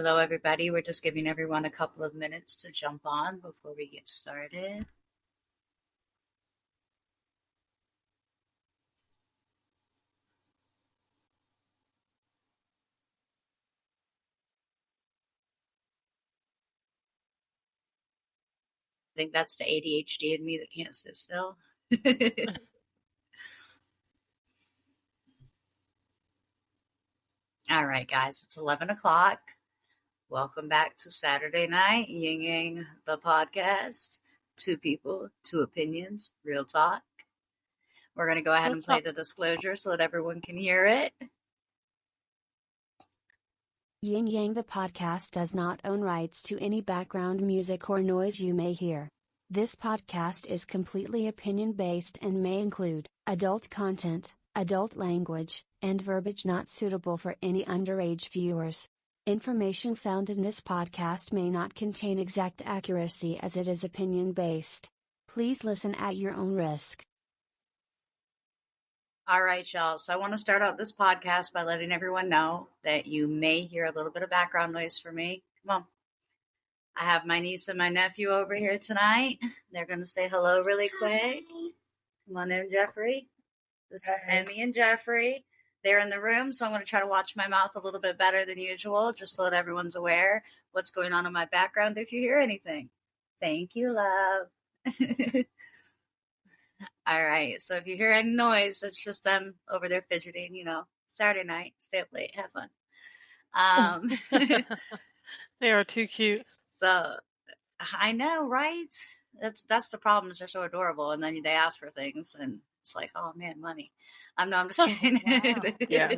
Hello, everybody. We're just giving everyone a couple of minutes to jump on before we get started. I think that's the ADHD in me that can't sit still. All right, guys, it's 11 o'clock. Welcome back to Saturday Night Yin Yang, the podcast. Two people, two opinions, real talk. We're going to go ahead and play the disclosure so that everyone can hear it. Yin Yang the podcast does not own rights to any background music or noise you may hear. This podcast is completely opinion-based and may include adult content, adult language, and verbiage not suitable for any underage viewers. Information found in this podcast may not contain exact accuracy as it is opinion-based. Please listen at your own risk. All right, y'all. So I want to start out this podcast by letting everyone know that you may hear a little bit of background noise from me. Come on. I have my niece and my nephew over here tonight. They're going to say hello really quick. Come on in, Jeffrey. This is Emmy and Jeffrey. They're in the room, so I'm going to try to watch my mouth a little bit better than usual, just so that everyone's aware what's going on in my background if you hear anything. Thank you, love. All right, so if you hear any noise, it's just them over there fidgeting, Saturday night, stay up late, have fun. They are too cute. So, I know, right? That's the problem, is they're so adorable, and then they ask for things, and it's like, oh man, money. No, I'm just kidding. Yeah.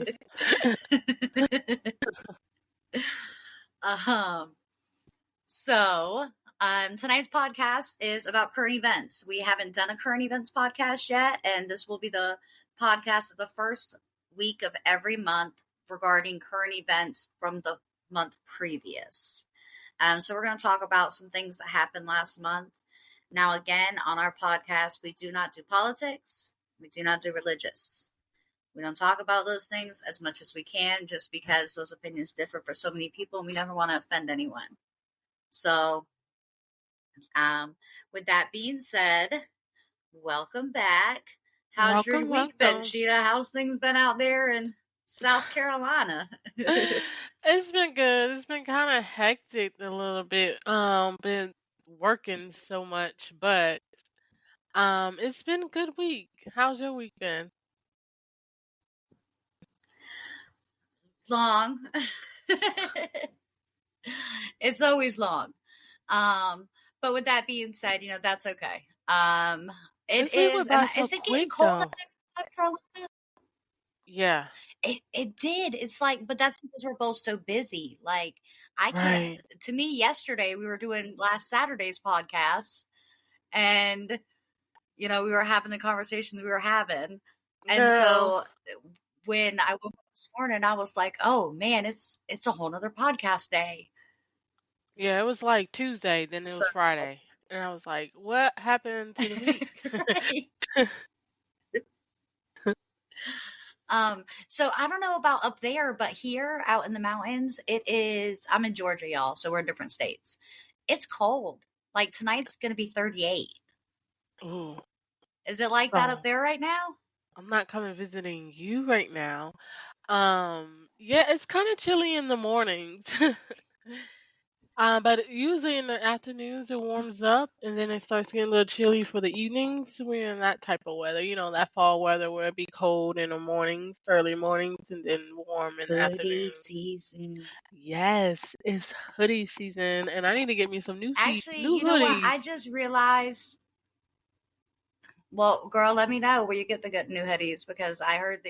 So, tonight's podcast is about current events. We haven't done a current events podcast yet, and this will be the podcast of the first week of every month regarding current events from the month previous. So we're going to talk about some things that happened last month. Now, again, on our podcast, we do not do politics. We do not do religious. We don't talk about those things as much as we can, just because those opinions differ for so many people, and we never want to offend anyone. So, with that being said, welcome back. How's your week been, Sheeta? How's things been out there in South Carolina? It's been good. It's been kind of hectic a little bit. Been working so much, but it's been a good week. How's your week been? Long. It's always long. But with that being said, that's okay. It is. Is it getting cold in South Carolina? Yeah. It did. It's like, but that's because we're both so busy. Like, I can't. Right. To me, yesterday we were doing last Saturday's podcast, and we were having the conversations we were having, and so when I woke up this morning, I was like, oh man, it's a whole nother podcast day. Yeah, it was like Tuesday, then it was Friday. And I was like, what happened to the week? So I don't know about up there, but here out in the mountains, it is, I'm in Georgia, y'all, so we're in different states. It's cold. Like tonight's going to be 38. Ooh. Is it like that up there right now? I'm not coming visiting you right now. Yeah, it's kind of chilly in the mornings. But usually in the afternoons it warms up, and then it starts getting a little chilly for the evenings. We're in that type of weather, that fall weather where it be cold in the mornings, early mornings, and then warm in the afternoons. Hoodie season. Yes, it's hoodie season, and I need to get me some new Actually, new you know hoodies. what? I just realized. Well, girl, let me know where you get the good new hoodies, because I heard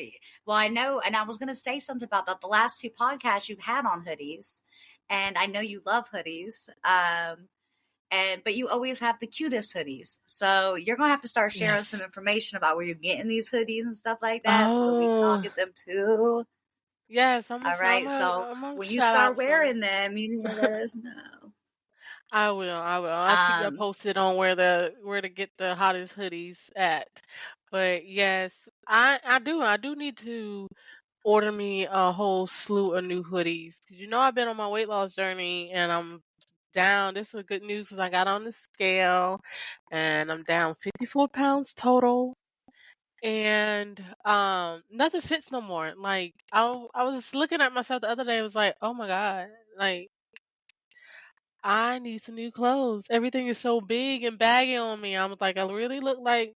I know, and I was going to say something about that. The last two podcasts you've had on hoodies. And I know you love hoodies, but you always have the cutest hoodies. So you're going to have to start sharing some information about where you're getting these hoodies and stuff like that, so that we can all get them too. Yes, all right. So when you start wearing them, you need to let us know. I will. I'll keep you posted on where to get the hottest hoodies at. But yes, I do need to order me a whole slew of new hoodies. 'Cause I've been on my weight loss journey and I'm down. This is good news because I got on the scale and I'm down 54 pounds total. And nothing fits no more. Like I was looking at myself the other day. I was like, oh my god, like I need some new clothes. Everything is so big and baggy on me. I was like, I really look like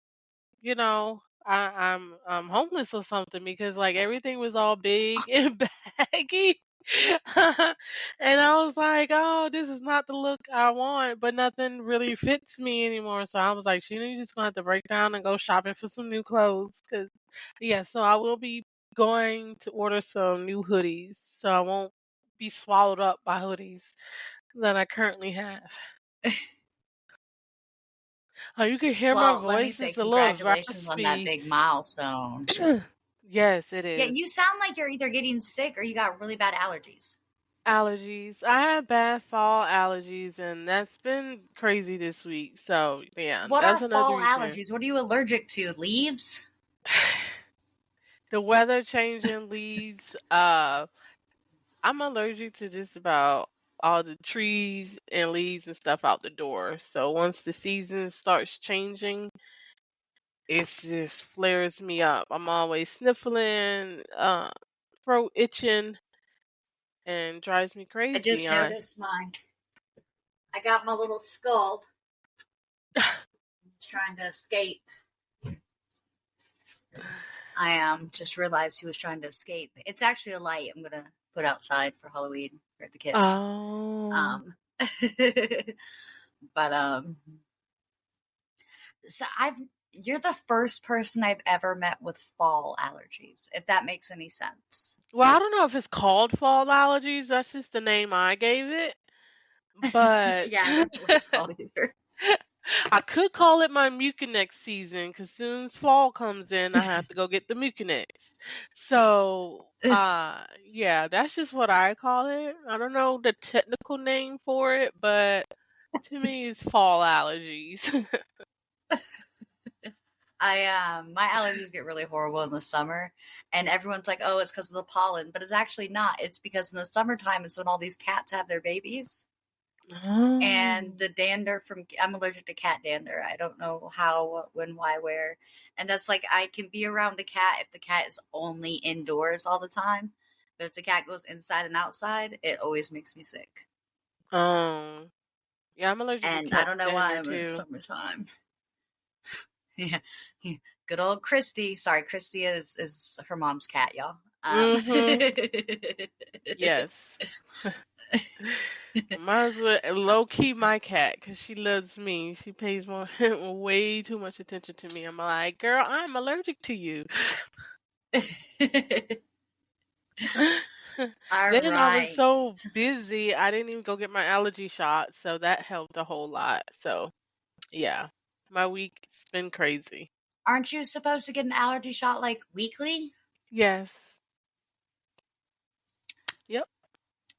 I'm homeless or something because like everything was all big and baggy. And I was like, oh, this is not the look I want, but nothing really fits me anymore. So I was like, Sheena, you just gonna have to break down and go shopping for some new clothes. Cause yeah, so I will be going to order some new hoodies so I won't be swallowed up by hoodies that I currently have. Oh, you can hear my Well, let me voice. say It's a little congratulations on that raspy. big milestone. Yes, it Yeah, is. you sound like you're either getting sick or you got really bad allergies. Allergies. I have bad fall allergies, and that's been crazy this week. So, yeah, What are that's another fall reason. allergies? What are you allergic to? Leaves? The weather changing leaves. I'm allergic to just about all the trees and leaves and stuff out the door. So once the season starts changing, it just flares me up. I'm always sniffling, throat itching, and drives me I crazy. just noticed mine. I got my little skull. He's trying to escape. I just realized he was trying to escape. It's actually a light I'm gonna put outside for Halloween for the kids. Oh. Um, but so you're the first person I've ever met with fall allergies, if that makes any sense. Well, I don't know if it's called fall allergies. That's just the name I gave it. But Yeah, I don't know what it's called either. I could call it my Mucinex season because soon as fall comes in, I have to go get the Mucinex. So, yeah, that's just what I call it. I don't know the technical name for it, but to me, it's fall allergies. My allergies get really horrible in the summer, and everyone's like, "Oh, it's because of the pollen," but it's actually not. It's because in the summertime is when all these cats have their babies, and Oh. the dander from I'm allergic to cat dander. I don't know how, what, when, why, where, and that's like I can be around a cat if the cat is only indoors all the time, but if the cat goes inside and outside, it always makes me sick. Oh. Yeah, I'm allergic to And I cat don't know why dander I'm in too. summertime. Yeah, yeah. Good old Christy. Sorry, Christy is her mom's cat, y'all. Mm-hmm. Yes. Might as well low key my cat because she loves me. She pays more, way too much attention to me. I'm like, girl, I'm allergic to you. All Then I was right. so busy, I didn't even go get my allergy shot, so that helped a whole lot. So yeah, my week's been crazy. Aren't you supposed to get an allergy shot like weekly? Yes. Yep.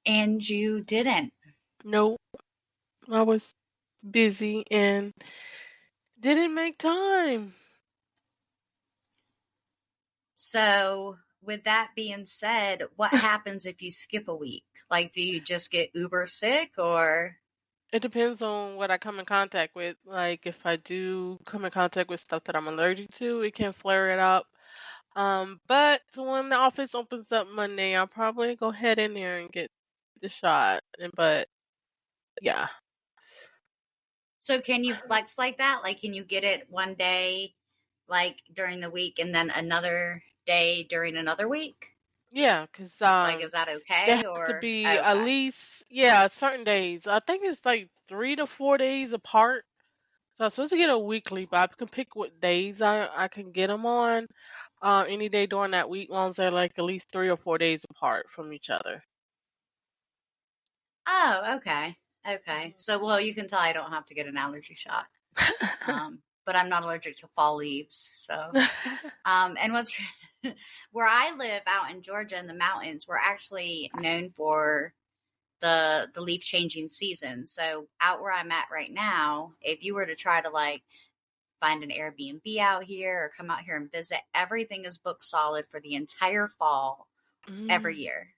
And you didn't. No, I was busy and didn't make time. So, with that being said, what happens if you skip a week? Like, do you just get uber sick or? It depends on what I come in contact with. Like if I do come in contact with stuff that I'm allergic to, it can flare it up. But when the office opens up Monday, I'll probably go head in there and get the shot. But yeah, So, can you flex like that? Like, can you get it one day, like during the week, and then another day during another week? yeah, because Like, is that they okay have to or be at okay? least certain days. I think it's like 3 to 4 days apart. So I'm supposed to get a weekly, but I can pick what days I can get them on. Any day during that week, long as they're like at least 3 or 4 days apart from each other. Oh, okay. Okay. So, well, you can tell I don't have to get an allergy shot. But I'm not allergic to fall leaves. So, and what's where I live out in Georgia in the mountains, we're actually known for the leaf changing season. So, out where I'm at right now, if you were to try to like find an Airbnb out here or come out here and visit, everything is booked solid for the entire fall. every year.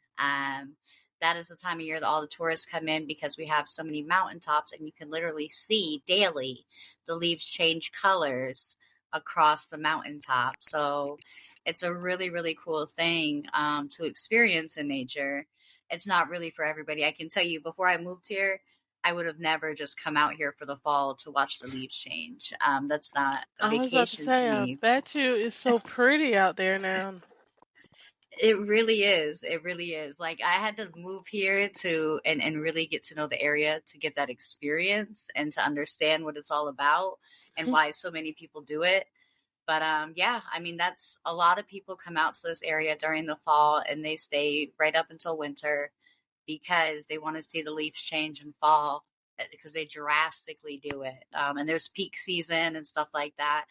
That is the time of year that all the tourists come in because we have so many mountaintops, and you can literally see daily the leaves change colors across the mountaintop. So it's a really, really cool thing to experience in nature. It's not really for everybody. I can tell you, before I moved here, I would have never just come out here for the fall to watch the leaves change. That's not a I was about to vacation to say, I me. bet you it's so pretty out there now. It really is. It really is. Like, I had to move here to and really get to know the area to get that experience and to understand what it's all about and why so many people do it. But yeah, I mean, that's a lot of people come out to this area during the fall and they stay right up until winter because they want to see the leaves change and fall, because they drastically do it. And there's peak season and stuff like that.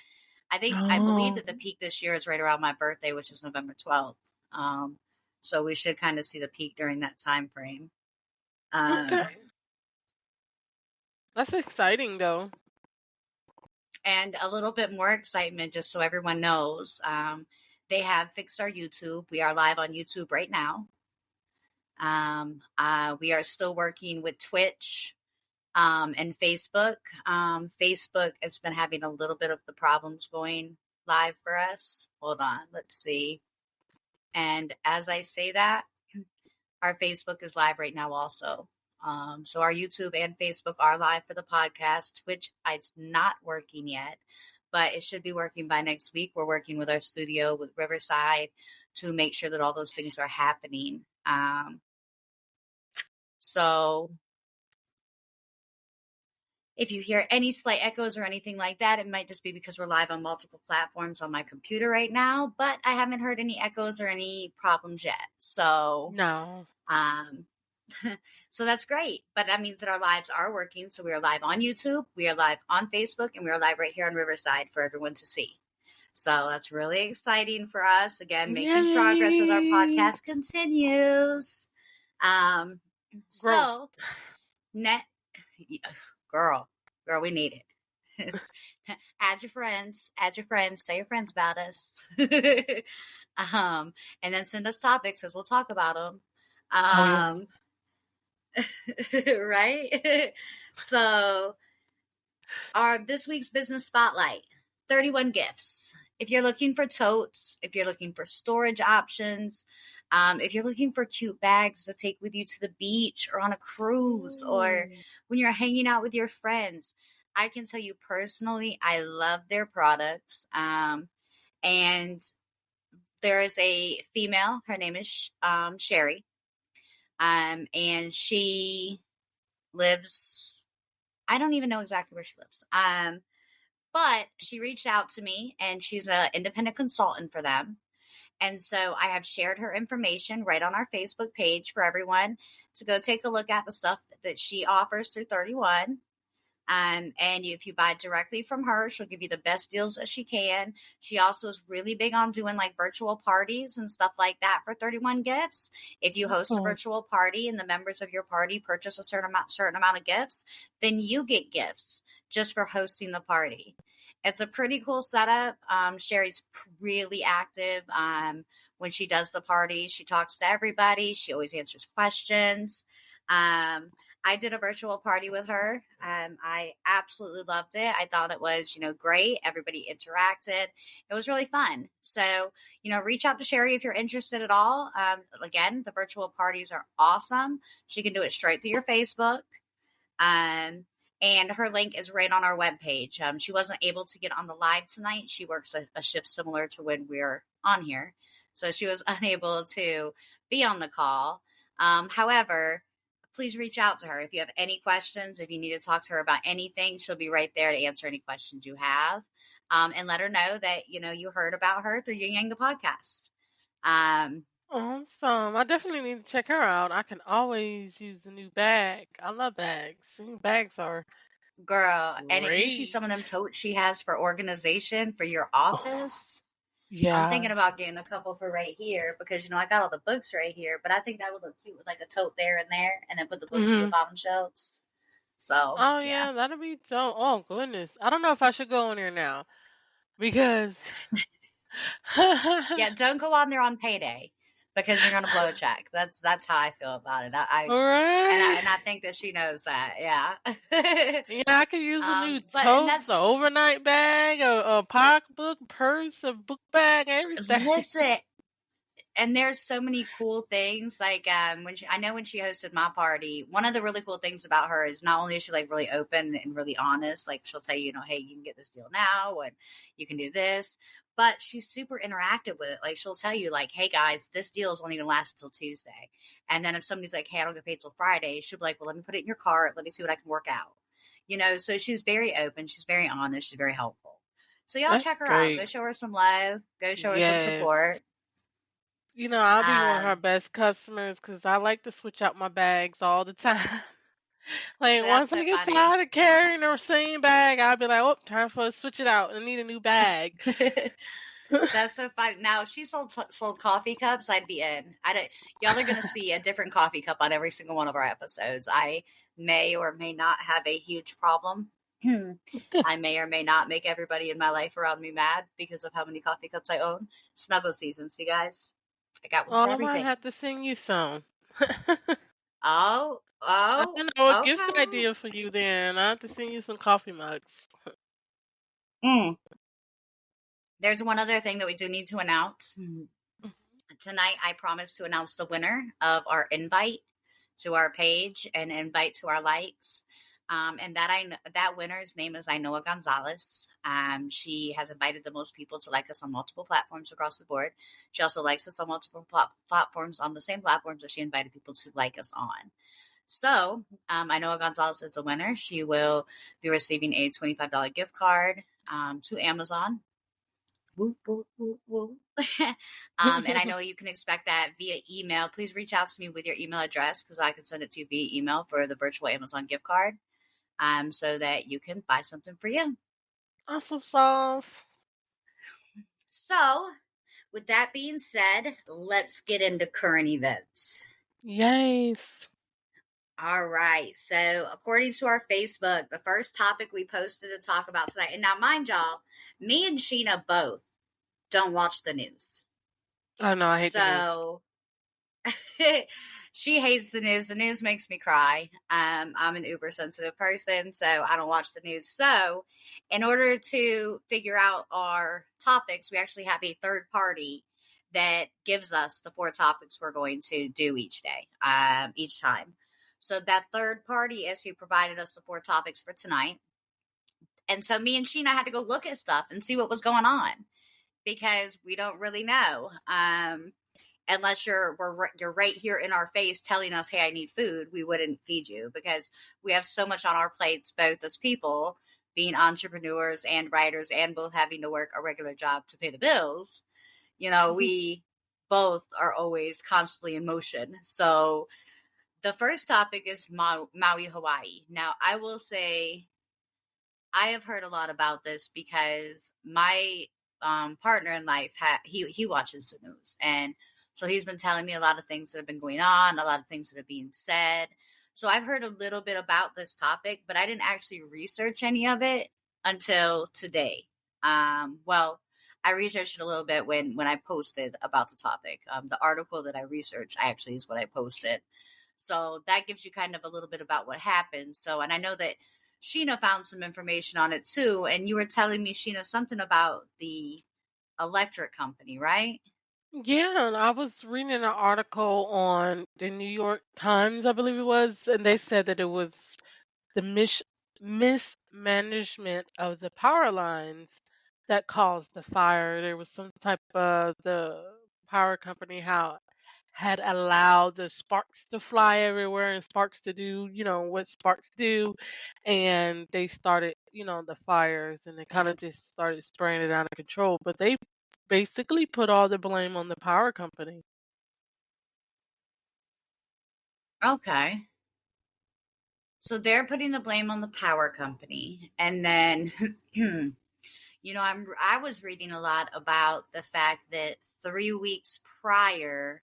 I believe Oh, that the peak this year is right around my birthday, which is November 12th. Um, so we should kind of see the peak during that time frame. okay. That's exciting though. And a little bit more excitement, just so everyone knows, they have fixed our YouTube. We are live on YouTube right now. We are still working with Twitch and Facebook. Facebook has been having a little bit of the problems going live for us. Hold on, let's see. And as I say that, our Facebook is live right now also. So our YouTube and Facebook are live for the podcast. Twitch, it's not working yet, but it should be working by next week. We're working with our studio with Riverside to make sure that all those things are happening. So if you hear any slight echoes or anything like that, it might just be because we're live on multiple platforms on my computer right now, but I haven't heard any echoes or any problems yet. So, No. so that's great. But that means that our lives are working. So we are live on YouTube, we are live on Facebook, and we are live right here on Riverside for everyone to see. So that's really exciting for us. Again, making progress as our Yay! podcast continues. Growth. So net girl, we need it. Add your friends, tell your friends about us. And then send us topics because we'll talk about them. Oh yeah. Right? So this week's business spotlight, 31 gifts. If you're looking for totes, if you're looking for storage options, if you're looking for cute bags to take with you to the beach or on a cruise or when you're hanging out with your friends, I can tell you personally, I love their products. And there is a female, her name is Sherry, and she lives, I don't even know exactly where she lives. But she reached out to me, and she's an independent consultant for them. And so I have shared her information right on our Facebook page for everyone to go take a look at the stuff that she offers through 31. And if you buy directly from her, she'll give you the best deals that she can. She also is really big on doing like virtual parties and stuff like that for 31 gifts. If you host a virtual party and the members of your party purchase a certain amount of gifts, then you get gifts just for hosting the party. It's a pretty cool setup. Sherry's really active. When she does the party, she talks to everybody. She always answers questions. I did a virtual party with her. I absolutely loved it. I thought it was, great. Everybody interacted. It was really fun. So, reach out to Sherry if you're interested at all. Again, the virtual parties are awesome. She can do it straight through your Facebook. And her link is right on our webpage. She wasn't able to get on the live tonight. She works a shift similar to when we're on here. So she was unable to be on the call. However, please reach out to her if you have any questions. If you need to talk to her about anything, she'll be right there to answer any questions you have. And let her know that, you heard about her through Yin Yang the podcast. Awesome. I definitely need to check her out. I can always use a new bag. I love bags. New bags are Girl, and if you see great. some of them totes she has for organization for your office, I'm Yeah. thinking about getting a couple for right here because, I got all the books right here, but I think that would look cute with like a tote there and then put the books to the Hmm. bottom shelves. So, Oh yeah. yeah, that'll be so. Oh goodness, I don't know if I should go in there now because Yeah, don't go on there on payday. because you're gonna blow a check. That's how I feel about it. All right. And I think that she knows that. Yeah. Yeah, I could use a new And tote, the that's overnight bag, a pocketbook, purse, a book bag, everything. listen. And there's so many cool things. Like I know when she hosted my party, one of the really cool things about her is not only is she like really open and really honest, like she'll tell you, hey, you can get this deal now and you can do this, but she's super interactive with it. Like she'll tell you, like, hey guys, this deal is only gonna last until Tuesday. And then if somebody's like, hey, I don't get paid till Friday, she'll be like, well, let me put it in your cart, let me see what I can work out. So she's very open, she's very honest, she's very helpful. So y'all That's check her out. great. Go show her some love. Go show her some Yes. support. I'll be one of her Um, best customers because I like to switch out my bags all the time. Like, that's once I so get funny. tired of carrying the same bag, I'll be like, oh, time for to switch it out. I need a new bag. That's so funny. Now, if she sold coffee cups, I'd be in. Y'all are going to see a different coffee cup on every single one of our episodes. I may or may not have a huge problem. I may or may not make everybody in my life around me mad because of how many coffee cups I own. Snuggle seasons, you guys. I got one for Oh, I might everything. have to sing you some. Oh, I oh, know a gift okay. idea for you then. I have to sing you some coffee mugs. Mm. There's one other thing that we do need to announce. Tonight, I promise to announce the winner of our invite to our page and invite to our likes. And that winner's name is Ainoa Gonzalez. She has invited the most people to like us on multiple platforms across the board. She also likes us on multiple platforms on the same platforms that she invited people to like us on. So Ainoa Gonzalez is the winner. She will be receiving a $25 gift card to Amazon. Woo, woo, woo, woo. And I know you can expect that via email. Please reach out to me with your email address because I can send it to you via email for the virtual Amazon gift card so that you can buy something for you. Awesome sauce. So, with that being said, let's get into current events. Yes. All right. So, according to our Facebook, the first topic we posted to talk about tonight, and now, mind y'all, me and Sheena both don't watch the news. Oh, no, I hate the news. So, she hates the news. The news makes me cry. I'm an uber sensitive person, so I don't watch the news. So, in order to figure out our topics, we actually have a third party that gives us the 4 topics we're going to do each day, each time. So that third party is who provided us the 4 topics for tonight. And so me and Sheena had to go look at stuff and see what was going on because we don't really know. Unless you're right here in our face telling us, hey, I need food, we wouldn't feed you because we have so much on our plates, both as people, being entrepreneurs and writers and both having to work a regular job to pay the bills. We both are always constantly in motion. So the first topic is Maui, Hawaii. Now, I will say I have heard a lot about this because my partner in life, he watches the news. And so he's been telling me a lot of things that have been going on, a lot of things that are being said. So I've heard a little bit about this topic, but I didn't actually research any of it until today. Well, I researched it a little bit when I posted about the topic. The article that I researched actually is what I posted. So that gives you kind of a little bit about what happened. So, and I know that Sheena found some information on it too. And you were telling me, Sheena, something about the electric company, right? Yeah, and I was reading an article on the New York Times, I believe it was, and they said that it was the mismanagement of the power lines that caused the fire. There was some type of the power company how had allowed the sparks to fly everywhere and sparks to do, what sparks do, and they started, the fires, and they kind of just started spraying it out of control. But they basically put all the blame on the power company. Okay. So they're putting the blame on the power company. And then, I was reading a lot about the fact that 3 weeks prior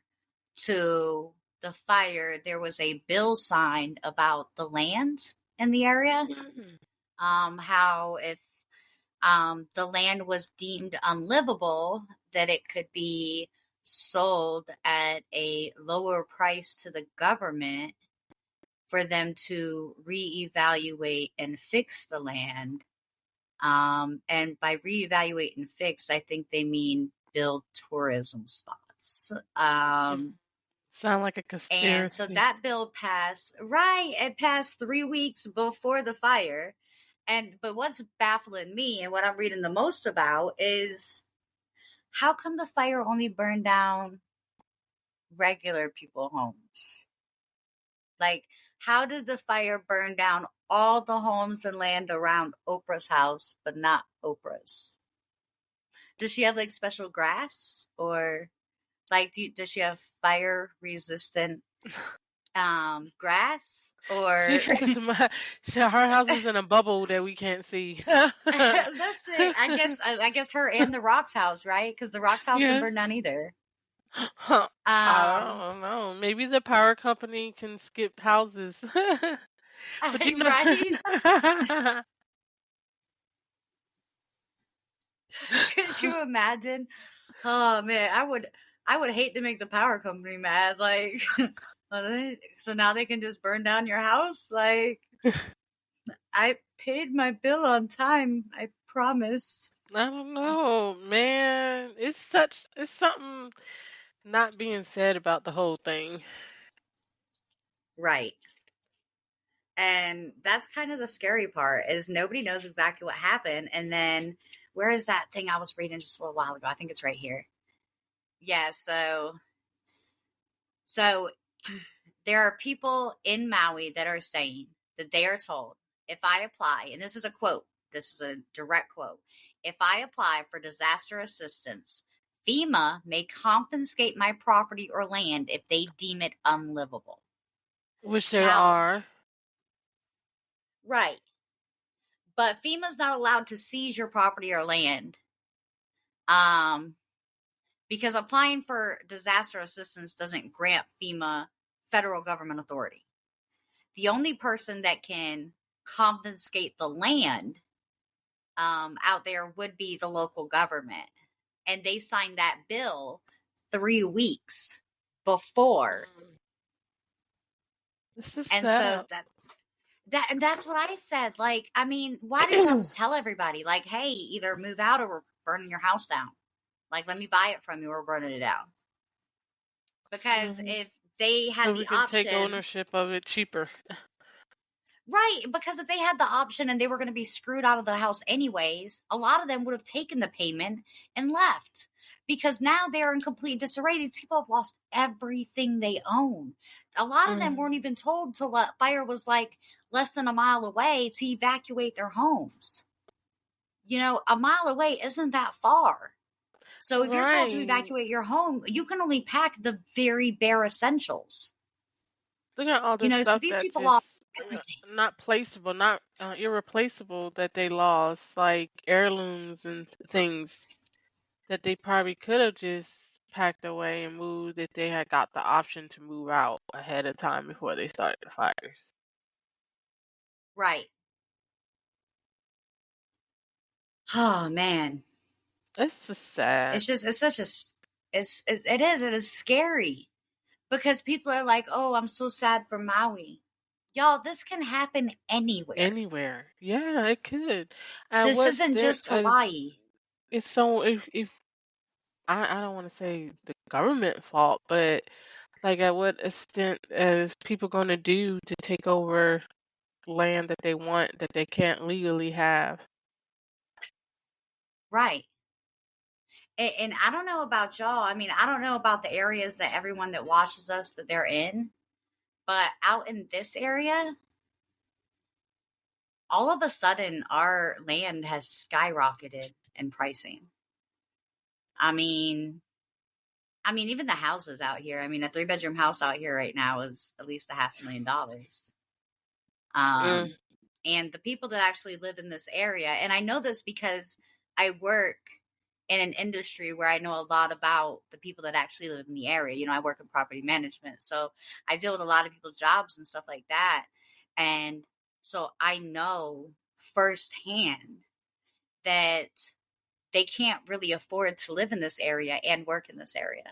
to the fire, there was a bill signed about the land in the area. Mhm. How if the land was deemed unlivable, that it could be sold at a lower price to the government for them to reevaluate and fix the land. And by reevaluate and fix, I think they mean build tourism spots. Sound like a And so conspiracy. that bill passed, right? It passed 3 weeks before the fire. But what's baffling me and what I'm reading the most about is how come the fire only burned down regular people homes? Like, how did the fire burn down all the homes and land around Oprah's house, but not Oprah's? Does she have like special grass, or like does she have fire resistant grass, She or has her house is in a bubble that we can't see. listen, I guess her and the Rock's house, right? Because the Rock's house didn't Yeah. burn down either. I Um, don't know. Maybe the power company can skip houses. But you right? know, Could you imagine? Oh man, I would hate to make the power company mad. Like, so now they can just burn down your house. Like, I paid my bill on time. I promise. I don't know, man. It's something not being said about the whole thing. Right. And that's kind of the scary part is nobody knows exactly what happened. And then where is that thing I was reading just a little while ago? I think it's right here. Yeah, so there are people in Maui that are saying that they are told, if I apply, and this is a quote, this is a direct quote, if I apply for disaster assistance, FEMA may confiscate my property or land if they deem it unlivable. Which there Now, are. right, but FEMA's not allowed to seize your property or land, because applying for disaster assistance doesn't grant FEMA federal government authority. The only person that can confiscate the land out there would be the local government. And they signed that bill 3 weeks before. This is And sad. so that's what I said. Like, I mean, why didn't y'all just tell everybody, like, hey, either move out or we're burning your house down. Like, let me buy it from you or we're burning it down. Because if they had So the we can option, take ownership of it cheaper. right, because if they had the option and they were going to be screwed out of the house anyways, a lot of them would have taken the payment and left. Because now they're in complete disarray. These people have lost everything they own. A lot of them weren't even told till the fire was like less than a mile away to evacuate their homes. You know, a mile away isn't that far. So if you're told to Right. evacuate your home, you can only pack the very bare essentials. Look at all You this know, so stuff these that people lost just everything. not placeable, not irreplaceable that they lost, like heirlooms and things that they probably could have just packed away and moved if they had got the option to move out ahead of time before they started the fires. Right. Oh man. It's just sad. It's just, it's such a, it is scary because people are like, oh, I'm so sad for Maui. Y'all, this can happen anywhere. Anywhere. Yeah, it could. And This what isn't there just Hawaii. it's so if I don't want to say the government fault, but like at what extent is people going to do to take over land that they want that they can't legally have? Right. And I don't know about y'all. I mean, I don't know about the areas that everyone that watches us that they're in, but out in this area, all of a sudden our land has skyrocketed in pricing. I mean, even the houses out here. I mean, a 3-bedroom house out here right now is at least $500,000. And the people that actually live in this area, and I know this because I work in an industry where I know a lot about the people that actually live in the area. You know, I work in property management, so I deal with a lot of people's jobs and stuff like that. And so I know firsthand that they can't really afford to live in this area and work in this area.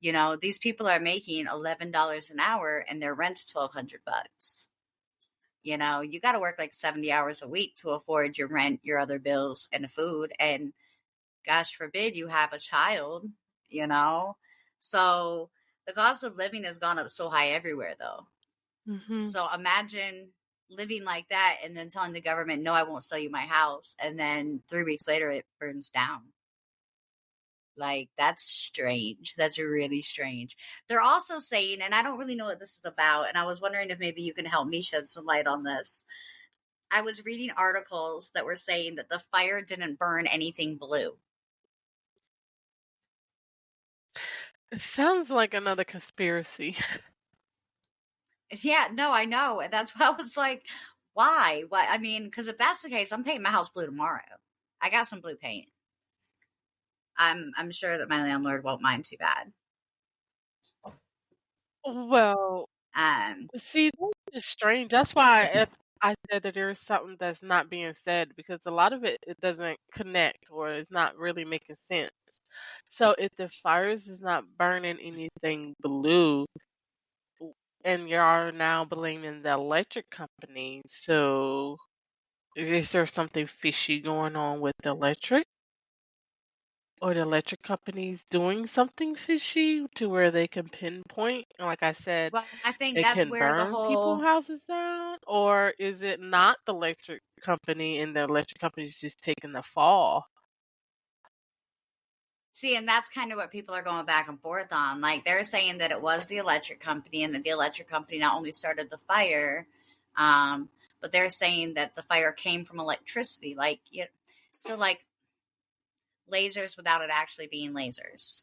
You know, these people are making $11 an hour and their rent's $1,200. You know, you got to work like 70 hours a week to afford your rent, your other bills, and the food. And gosh forbid you have a child, you know? So the cost of living has gone up so high everywhere, though. Mm-hmm. So imagine living like that and then telling the government, no, I won't sell you my house. And then 3 weeks later, it burns down. Like, that's strange. That's really strange. They're also saying, and I don't really know what this is about, and I was wondering if maybe you can help me shed some light on this. I was reading articles that were saying that the fire didn't burn anything blue. It sounds like another conspiracy. Yeah, no, I know. And that's why I was like, why? Why? I mean, because if that's the case, I'm painting my house blue tomorrow. I got some blue paint. I'm sure that my landlord won't mind too bad. Well, see, that's strange. That's why I said that there is something that's not being said, because a lot of it doesn't connect, or it's not really making sense. So if the fires is not burning anything blue, and you are now blaming the electric company, so is there something fishy going on with the electric? Or the electric companies doing something fishy to where they can pinpoint, and like I said, Well, I think it that's can where the burn people's whole houses down? Or is it not the electric company and the electric company's just taking the fall? see, and that's kind of what people are going back and forth on. Like, they're saying that it was the electric company and that the electric company not only started the fire, but they're saying that the fire came from electricity. Like, so like lasers without it actually being lasers.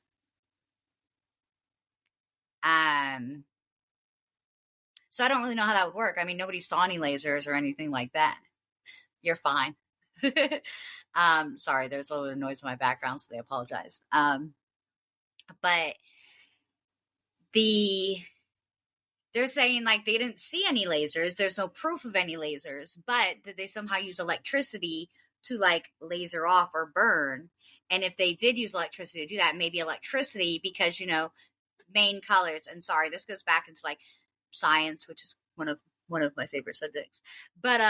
So I don't really know how that would work. I mean, nobody saw any lasers or anything like that. You're fine. Sorry, there's a little bit of noise in my background, so they apologized. But they're saying like they didn't see any lasers. There's no proof of any lasers, but did they somehow use electricity to like laser off or burn? And if they did use electricity to do that, maybe electricity, because, main colors. And sorry, this goes back into like science, which is one of my favorite subjects. But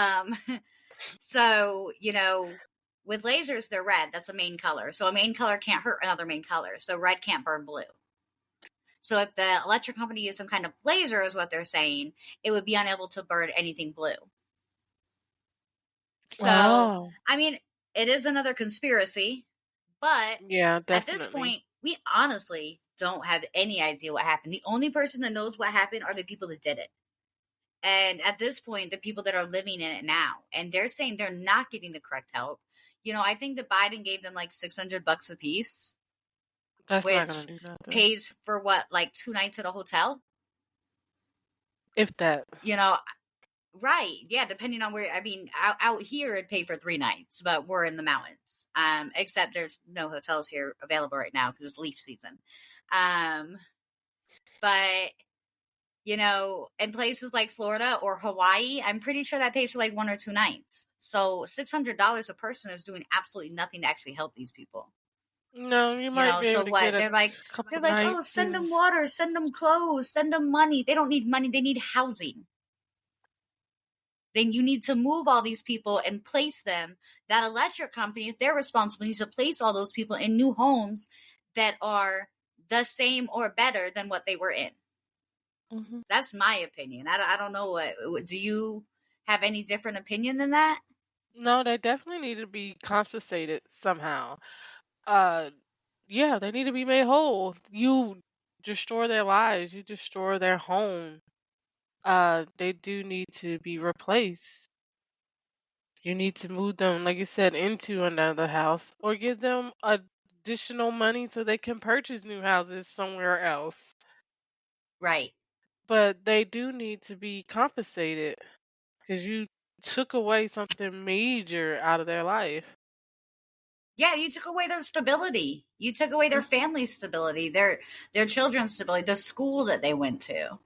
so with lasers, they're red. That's a main color. So a main color can't hurt another main color. So red can't burn blue. So if the electric company used some kind of laser, is what they're saying, it would be unable to burn anything blue. So, Wow. I mean, it is another conspiracy, but Yeah, at this definitely. point, we honestly don't have any idea what happened. The only person that knows what happened are the people that did it. And at this point, the people that are living in it now, and they're saying they're not getting the correct help. I think that Biden gave them like $600 a piece, That's not which gonna do nothing. pays for what, like 2 nights at a hotel? If that. Right. Yeah, depending on where. I mean, out here it'd pay for 3 nights, but we're in the mountains. Except there's no hotels here available right now because it's leaf season. But in places like Florida or Hawaii, I'm pretty sure that pays for like 1 or 2 nights. So $600 a person is doing absolutely nothing to actually help these people. No, you might be able So to what? get They're like, nights. oh, send them water, send them clothes, send them money. They don't need money. They need housing. Then you need to move all these people and place them. That electric company, if they're responsible, needs to place all those people in new homes that are the same or better than what they were in. Mm-hmm. That's my opinion. I don't know what. Do you have any different opinion than that? No, they definitely need to be compensated somehow. Yeah, they need to be made whole. You destroy their lives, you destroy their home. They do need to be replaced. You need to move them, like you said, into another house, or give them additional money so they can purchase new houses somewhere else. Right. But they do need to be compensated because you took away something major out of their life. Yeah, you took away their stability. You took away their family's stability, their children's stability, the school that they went to.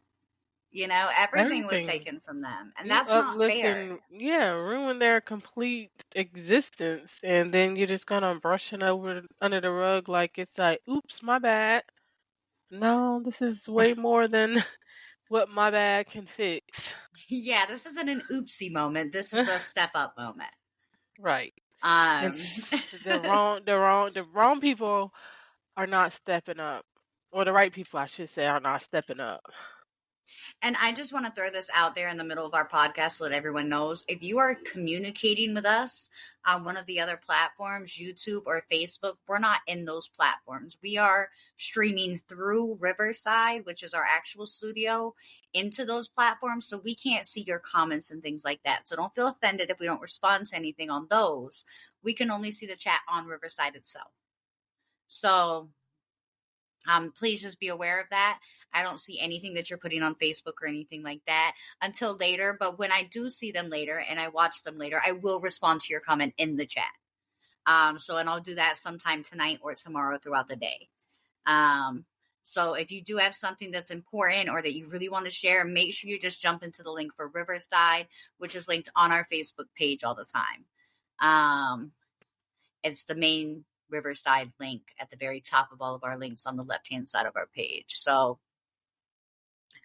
Everything was taken from them. And that's not fair. Ruin their complete existence, and then you're just gonna brush it over under the rug like it's like, oops, my bad. No, this is way more than what my bag can fix. Yeah, this isn't an oopsie moment. This is a step up moment. Right. And Um, the wrong people are not stepping up. Or the right people, I should say, are not stepping up. And I just want to throw this out there in the middle of our podcast so that everyone knows. If you are communicating with us on one of the other platforms, YouTube or Facebook, we're not in those platforms. We are streaming through Riverside, which is our actual studio, into those platforms. So we can't see your comments and things like that. So don't feel offended if we don't respond to anything on those. We can only see the chat on Riverside itself. So please just be aware of that. I don't see anything that you're putting on Facebook or anything like that until later. But when I do see them later and I watch them later, I will respond to your comment in the chat. And I'll do that sometime tonight or tomorrow throughout the day. So if you do have something that's important or that you really want to share, make sure you just jump into the link for Riverside, which is linked on our Facebook page all the time. It's the main Riverside link at the very top of all of our links on the left-hand side of our page. So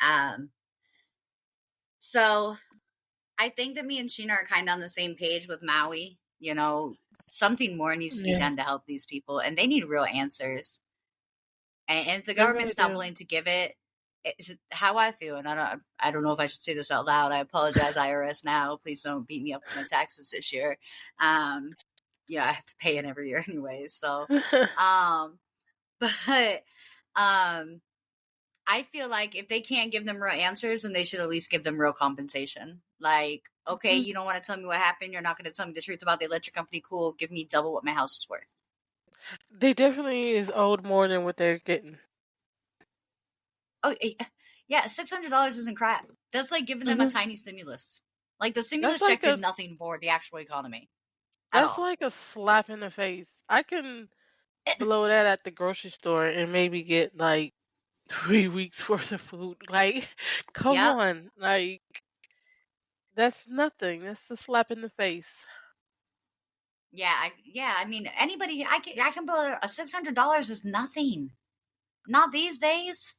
I think that me and Sheena are kind of on the same page with Maui. You know, something more needs to be done to help these people, and they need real answers. And if the government's not willing to give it, it's how I feel, and I don't know if I should say this out loud. I apologize, IRS. Now, please don't beat me up for my taxes this year. Yeah, I have to pay it every year anyway. So, but I feel like if they can't give them real answers, then they should at least give them real compensation. Like, okay, you don't want to tell me what happened. You're not going to tell me the truth about the electric company. Cool. Give me double what my house is worth. They definitely is owed more than what they're getting. Oh, yeah. $600 isn't crap. That's like giving them a tiny stimulus. Like the stimulus check did nothing for the actual economy. That's like a slap in the face. I can blow that at the grocery store and maybe get like 3 weeks worth of food. Like, come on. Like, that's nothing. That's a slap in the face. Yeah, I mean, anybody, I can blow a $600 is nothing. Not these days.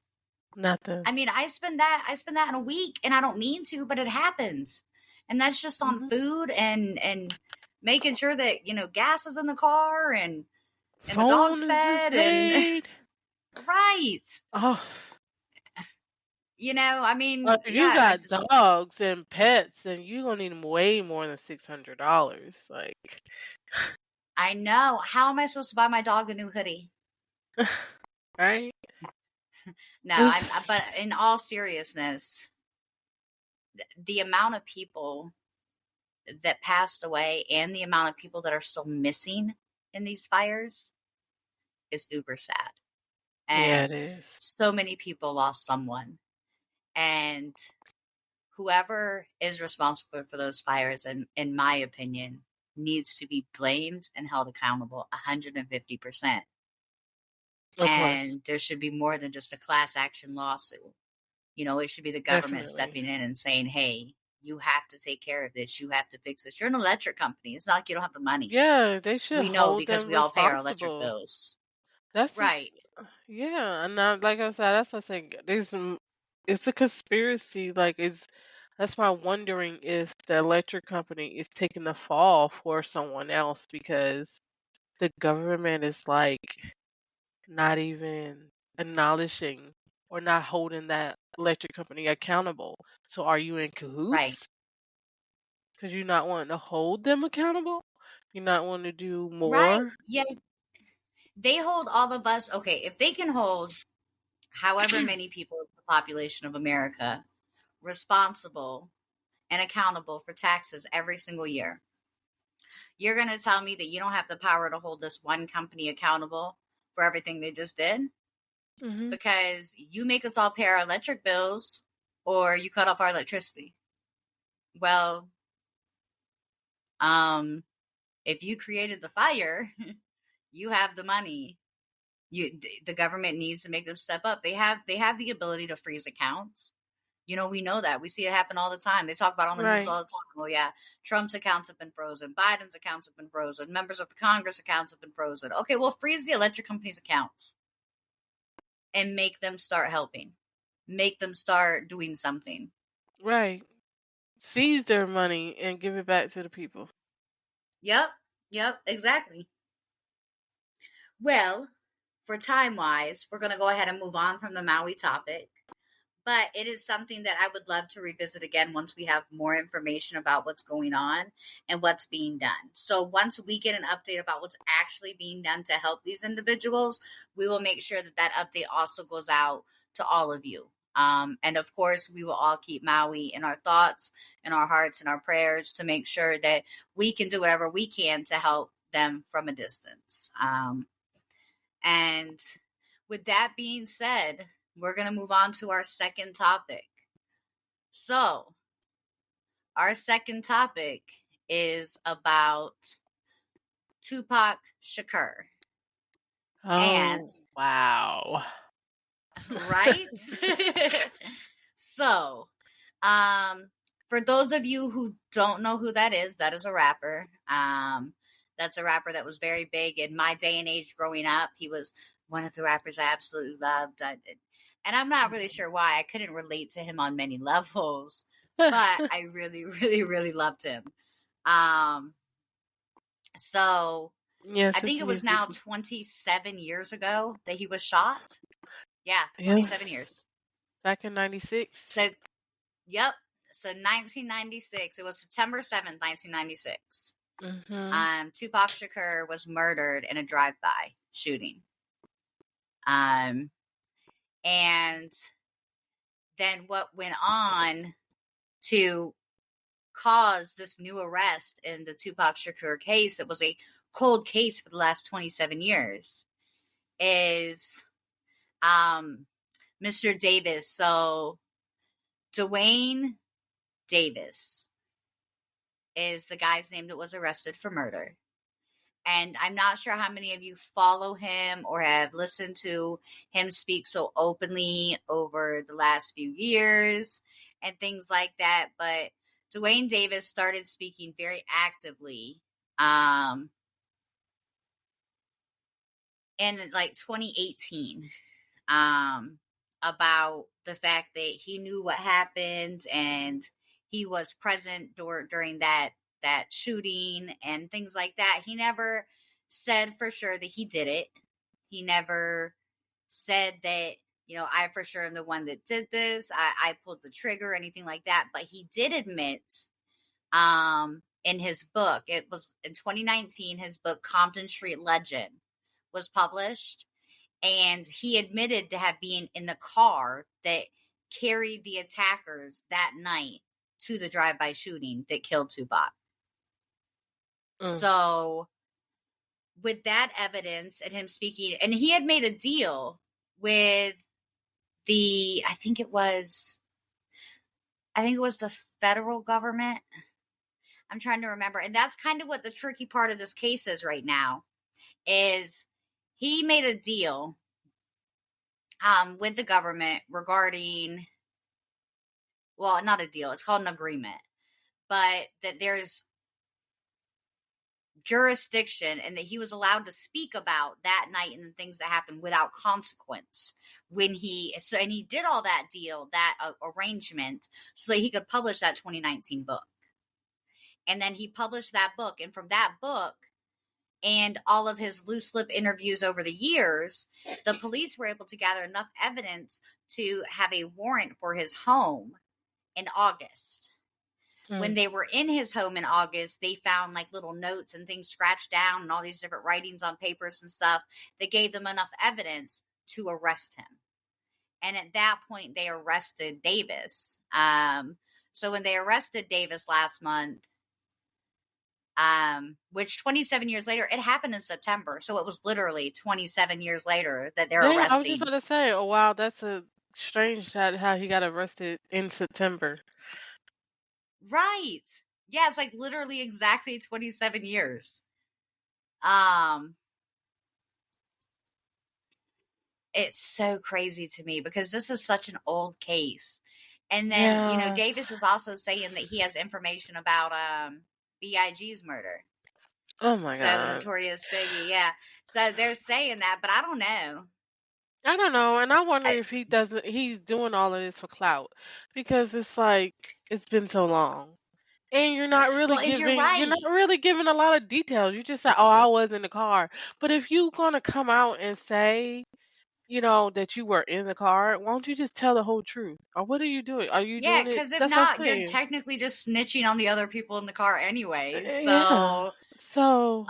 Nothing. I mean, I spend that in a week, and I don't mean to, but it happens. And that's just on food and making sure that, you know, gas is in the car and the dog's fed and right. Oh. You know, I mean, if you got dogs and pets, then you're gonna need way more than $600. Like, I know. How am I supposed to buy my dog a new hoodie? Right? No, but in all seriousness, the amount of people that passed away and the amount of people that are still missing in these fires is uber sad. And yeah, it is. So many people lost someone. And whoever is responsible for those fires, in my opinion, needs to be blamed and held accountable 150%. And there should be more than just a class action lawsuit. You know, it should be the government stepping in and saying, hey, you have to take care of this. You have to fix this. You're an electric company. It's not like you don't have the money. Yeah, they should. We know because we all pay our electric bills. That's right. Yeah, and like I said, that's what I'm saying. It's a conspiracy. Like, that's why I'm wondering if the electric company is taking the fall for someone else because the government is like not even acknowledging or not holding that electric company accountable. So are you in cahoots? Right. Because you're not wanting to hold them accountable? You're not wanting to do more? Right. Yeah. They hold all of us. Okay, if they can hold however many people in the population of America responsible and accountable for taxes every single year, you're going to tell me that you don't have the power to hold this one company accountable for everything they just did? Because you make us all pay our electric bills or you cut off our electricity. Well, if you created the fire, you have the money. The government needs to make them step up. They have the ability to freeze accounts. You know, we know that. We see it happen all the time. They talk about it on the news all the time. Oh, yeah, Trump's accounts have been frozen. Biden's accounts have been frozen. Members of the Congress accounts have been frozen. Okay, well, freeze the electric company's accounts. and make them start helping, make them start doing something. Right. Seize their money and give it back to the people. Yep, exactly. Well, for time-wise, we're going to go ahead and move on from the Maui topic. But it is something that I would love to revisit again once we have more information about what's going on and what's being done. So once we get an update about what's actually being done to help these individuals, we will make sure that that update also goes out to all of you. And of course, we will all keep Maui in our thoughts, in our hearts, and our prayers to make sure that we can do whatever we can to help them from a distance. And with that being said, we're going to move on to our second topic. So, our second topic is about Tupac Shakur. Oh, And, wow. right? So, for those of you who don't know who that is a rapper. That's a rapper that was very big in my day and age growing up. He was one of the rappers I absolutely loved. And I'm not really sure why. I couldn't relate to him on many levels, but I really, really, really loved him. So Yes, I think it was now 27 years ago that he was shot. Yeah, 27 years. Back in 96? So, yep. So 1996. It was September 7th, 1996. Mm-hmm. Tupac Shakur was murdered in a drive-by shooting. And then what went on to cause this new arrest in the Tupac Shakur case, it was a cold case for the last 27 years, is Mr. Davis. So Dwayne Davis is the guy's name that was arrested for murder. And I'm not sure how many of you follow him or have listened to him speak so openly over the last few years and things like that. But Dwayne Davis started speaking very actively in like 2018 about the fact that he knew what happened and he was present during that shooting and things like that. He never said for sure that he did it. He never said that, I for sure am the one that did this. I pulled the trigger or anything like that. But he did admit in his book, it was in 2019, his book Compton Street Legend was published. And he admitted to have been in the car that carried the attackers that night to the drive-by shooting that killed Tupac. So with that evidence and him speaking, and he had made a deal with I think it was the federal government. I'm trying to remember. And that's kind of what the tricky part of this case is right now, is he made a deal with the government regarding, well, not a deal, it's called an agreement, but that there's jurisdiction and that he was allowed to speak about that night and the things that happened without consequence and he did all that deal, that arrangement, so that he could publish that 2019 book. And then he published that book, and from that book and all of his loose lip interviews over the years, the police were able to gather enough evidence to have a warrant for his home in August. When they were in his home in August, they found like little notes and things scratched down and all these different writings on papers and stuff that gave them enough evidence to arrest him. And at that point, they arrested Davis. So when they arrested Davis last month, which 27 years later, it happened in September. So it was literally 27 years later that they're arresting. I was just about to say, oh, wow, that's a strange how he got arrested in September. Right. Yeah, it's like literally exactly 27 years. It's so crazy to me because this is such an old case. And then, Davis is also saying that he has information about B.I.G.'s murder. Oh my God. So the Notorious Biggie, yeah. So they're saying that, but I don't know. I don't know, and I wonder I, if he's doing all of this for clout, because it's like it's been so long. And well, and you're you're right. not really giving a lot of details. You just say, "Oh, I was in the car." But if you gonna come out and say, that you were in the car, why don't you just tell the whole truth? Or what are you doing? Are you Yeah, doing it? because if That's what not, I'm you're saying. technically just snitching on the other people in the car anyway. Yeah. So, So,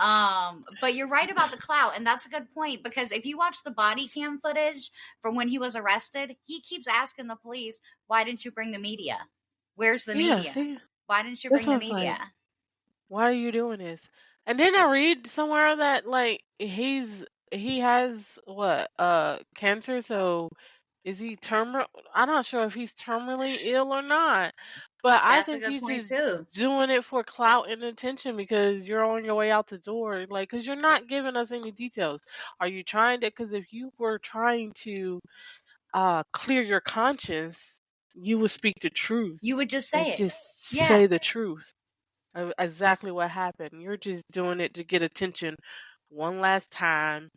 but you're right about the clout, and that's a good point because if you watch the body cam footage from when he was arrested, he keeps asking the police, "Why didn't you bring the media? Where's the yeah, media? see, Why didn't you that's bring what the I was like. media?" Why are you doing this? And then I read somewhere that like he has what cancer, so is he terminal? I'm not sure if he's terminally ill or not, but I That's a think good he's point just too. doing it for clout and attention because you're on your way out the door, like because you're not giving us any details. Are you trying to? Because if you were trying to clear your conscience, you would speak the truth You would just and say it. just Yeah. say the truth of exactly what happened. You're just doing it to get attention one last time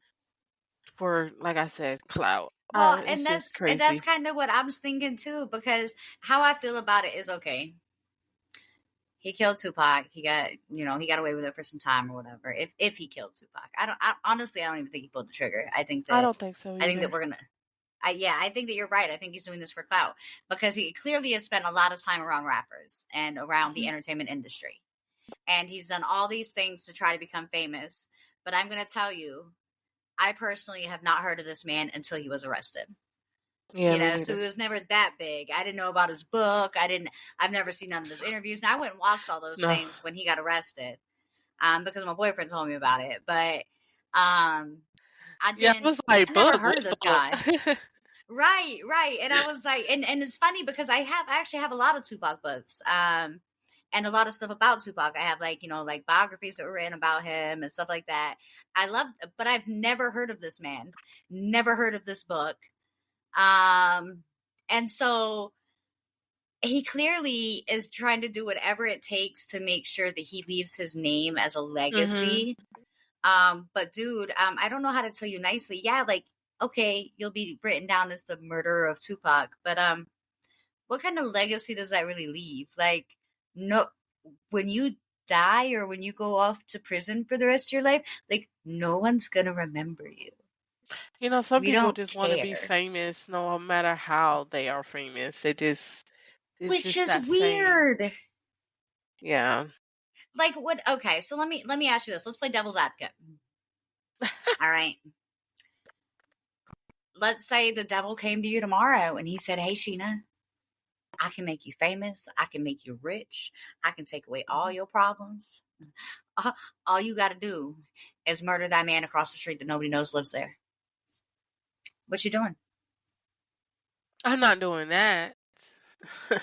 for, like I said, clout. Well, It's just and that's crazy. kind of what I was thinking too, because how I feel about it is okay. He killed Tupac. He got away with it for some time or whatever. If he killed Tupac, honestly, I don't even think he pulled the trigger. I don't think so I think that either. we're gonna. I think that you're right. I think he's doing this for clout because he clearly has spent a lot of time around rappers and around the entertainment industry, and he's done all these things to try to become famous. But I'm gonna tell you, I personally have not heard of this man until he was arrested. Yeah, me So neither. he was never that big. I didn't know about his book. I've never seen none of his interviews. Now I went and watched all those No. things when he got arrested, because my boyfriend told me about it. But, I Yeah, I didn't, was like, I never book, heard of what this book? guy. Right, right. And I was like, and it's funny because I actually have a lot of Tupac books. And a lot of stuff about Tupac. I have like biographies that were written about him and stuff like that. But I've never heard of this man. Never heard of this book. Um, and so he clearly is trying to do whatever it takes to make sure that he leaves his name as a Mhm. legacy. But dude, I don't know how to tell you nicely. Yeah, like, okay, you'll be written down as the murderer of Tupac, but what kind of legacy does that really leave? Like, no, when you die or when you go off to prison for the rest of your life, like, no one's gonna remember you. Some We people don't just want to be care. famous no matter how they are famous. It's Which just is that fame. weird. Yeah. Like what? Okay, so let me ask you this. Let's play devil's advocate. All right. Let's say the devil came to you tomorrow and he said, "Hey, Sheena, I can make you famous. I can make you rich. I can take away all your problems. All you got to do is murder that man across the street that nobody knows lives there." What you doing? I'm not doing that.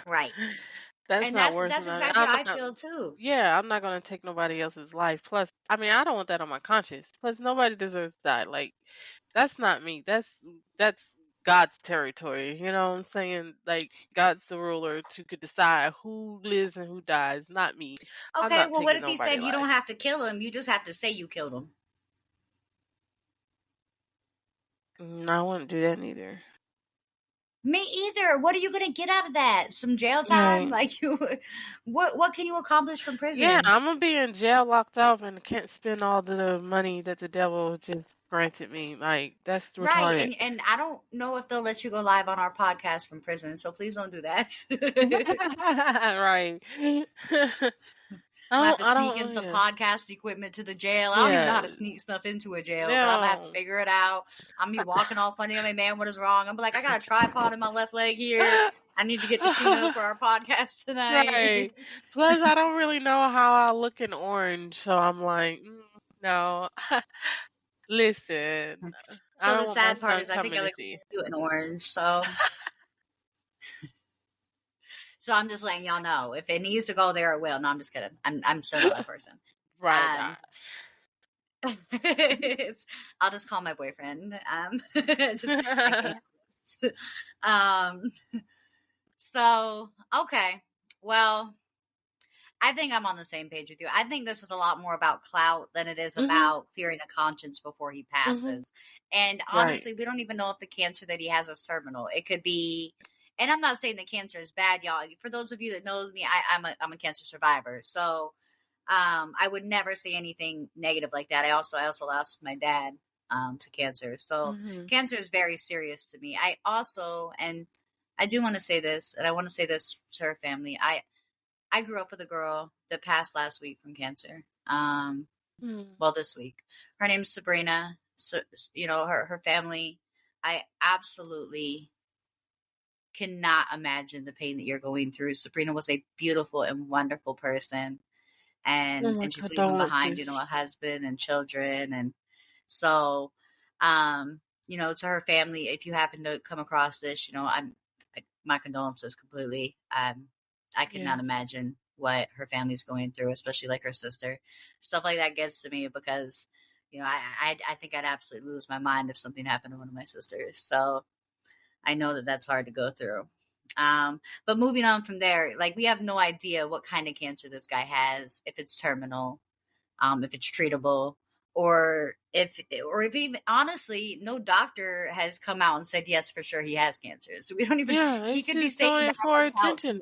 Right. That's And not worth that's nothing. exactly I'm how I not. feel too. Yeah, I'm not gonna take nobody else's life. Plus, I mean, I don't want that on my conscience. Plus, nobody deserves to die. Like, that's not me. That's God's territory. You know what I'm saying? Like, God's the ruler to could decide who lives and who dies, not me. I'm Okay, not well, what taking if he nobody's said you don't life. have to kill him? You just have to say you killed him. I wouldn't do that neither. Me either. What are you going to get out of that? Some jail time? Right. Like you, what can you accomplish from Yeah, prison? I'm gonna be in jail, locked up, and can't spend all the money that the devil just granted me. Like, that's Right. retarded. And I don't know if they'll let you go live on our podcast from prison, so please don't do that. Right. I'm gonna have to I sneak don't, in some yeah. podcast equipment to the jail. I don't even know how Yeah. to sneak stuff into a jail, but I'm gonna have to No. figure it out. I'm gonna be walking all funny. I'm like, man, what is wrong? I'm like, I got a tripod in my left leg here. I need to get to Sheena for our podcast tonight. Right. Plus, I don't really know how I look in orange, so I'm like, no. Listen, I So the don't want my sad part son is, I think coming I to look see. cute in orange. So I'm just letting y'all know if it needs to go there, it will. No, I'm just kidding. I'm so not that person. Right, Um, right. I'll just call my boyfriend. I can't. Um, so okay. Well, I think I'm on the same page with you. I think this is a lot more about clout than it is Mhm. about clearing a conscience before he Mhm. passes. And Right. honestly, we don't even know if the cancer that he has is terminal. It could be, and I'm not saying the cancer is bad, y'all. For those of you that know me, I'm a cancer survivor, so I would never say anything negative like that. I also lost my dad to cancer, so Mhm. cancer is very serious to me. I also, and I do want to say this, and I want to say this to her family. I grew up with a girl that passed last week from cancer. Mhm. Well, this week. Her name's Sabrina. So, her family. I absolutely cannot imagine the pain that you're going through. Sabrina was a beautiful and wonderful person, Oh, and my she's leaving behind, condolences. a husband and children, and so, to her family, if you happen to come across this, my condolences completely. I could not Yes. imagine what her family's going through, especially like her sister. Stuff like that gets to me because, I think I'd absolutely lose my mind if something happened to one of my sisters. So I know that that's hard to go through. But moving on from there, like we have no idea what kind of cancer this guy has, if it's terminal, if it's treatable, or if even honestly, no doctor has come out and said yes for sure he has cancer. So we don't even. Yeah, He it's could be just saying doing that it for without attention.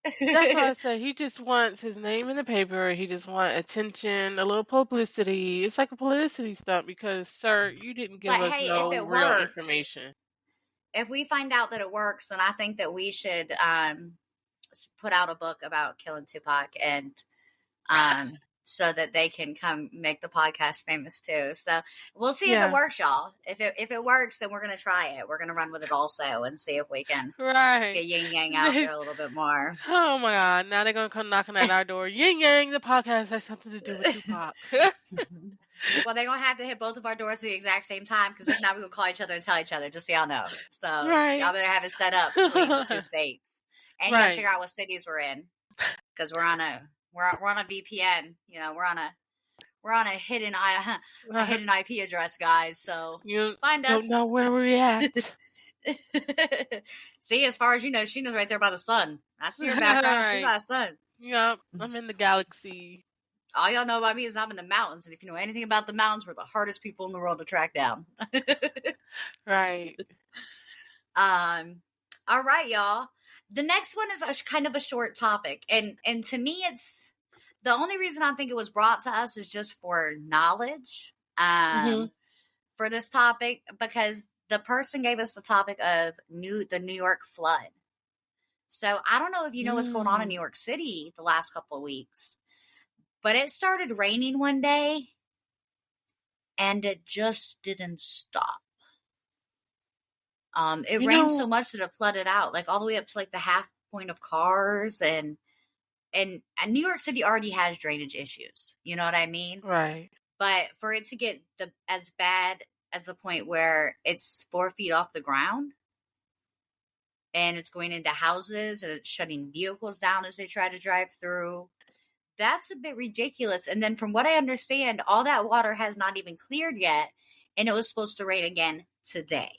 That's why to. I say he just wants his name in the paper. He just wants attention, a little publicity. It's like a publicity stunt because, sir, you didn't But give us hey, if no it real works, information. if we find out that it works, then I think that we should put out a book about killing Tupac, and so that they can come make the podcast famous too. So we'll see if it Yeah, works, y'all. If it works, then we're gonna try it. We're gonna run with it also and see if we can right. get yin yang out They- there a little bit more. oh my God! Now they're gonna come knocking at our door. Yin Yang, the podcast has something to do with Tupac. Well, they're gonna have to hit both of our doors at the exact same time, because if not, we will call each other and tell each other. Just so y'all know. So y'all Right. better have it set up between the two states, and you got to Right. figure out what cities we're in, because we're on a VPN. We're on a hidden a hidden IP address, guys. So You find don't know us. where we're at. See, as far as you know, she knows right there by the sun. I see her background. She's Right. by the sun. Yep. I'm in the galaxy. All y'all know about me is I'm in the mountains, and if you know anything about the mountains, we're the hardest people in the world to track down. Right. All right, y'all. The next one is kind of a short topic, and to me, it's the only reason I think it was brought to us is just for knowledge. Mhm. For this topic, because the person gave us the topic of the New York flood. So I don't know if you know what's going on in Mm. New York City the last couple of weeks, but it started raining one day and it just didn't stop. It You rained so know, much that it flooded out, like all the way up to like the half point of cars, and New York City already has drainage issues. You know what I mean? right. But for it to get as bad as the point where it's 4 feet off the ground and it's going into houses and it's shutting vehicles down as they try to drive through, that's a bit ridiculous. And then from what I understand, all that water has not even cleared yet, and it was supposed to rain again today.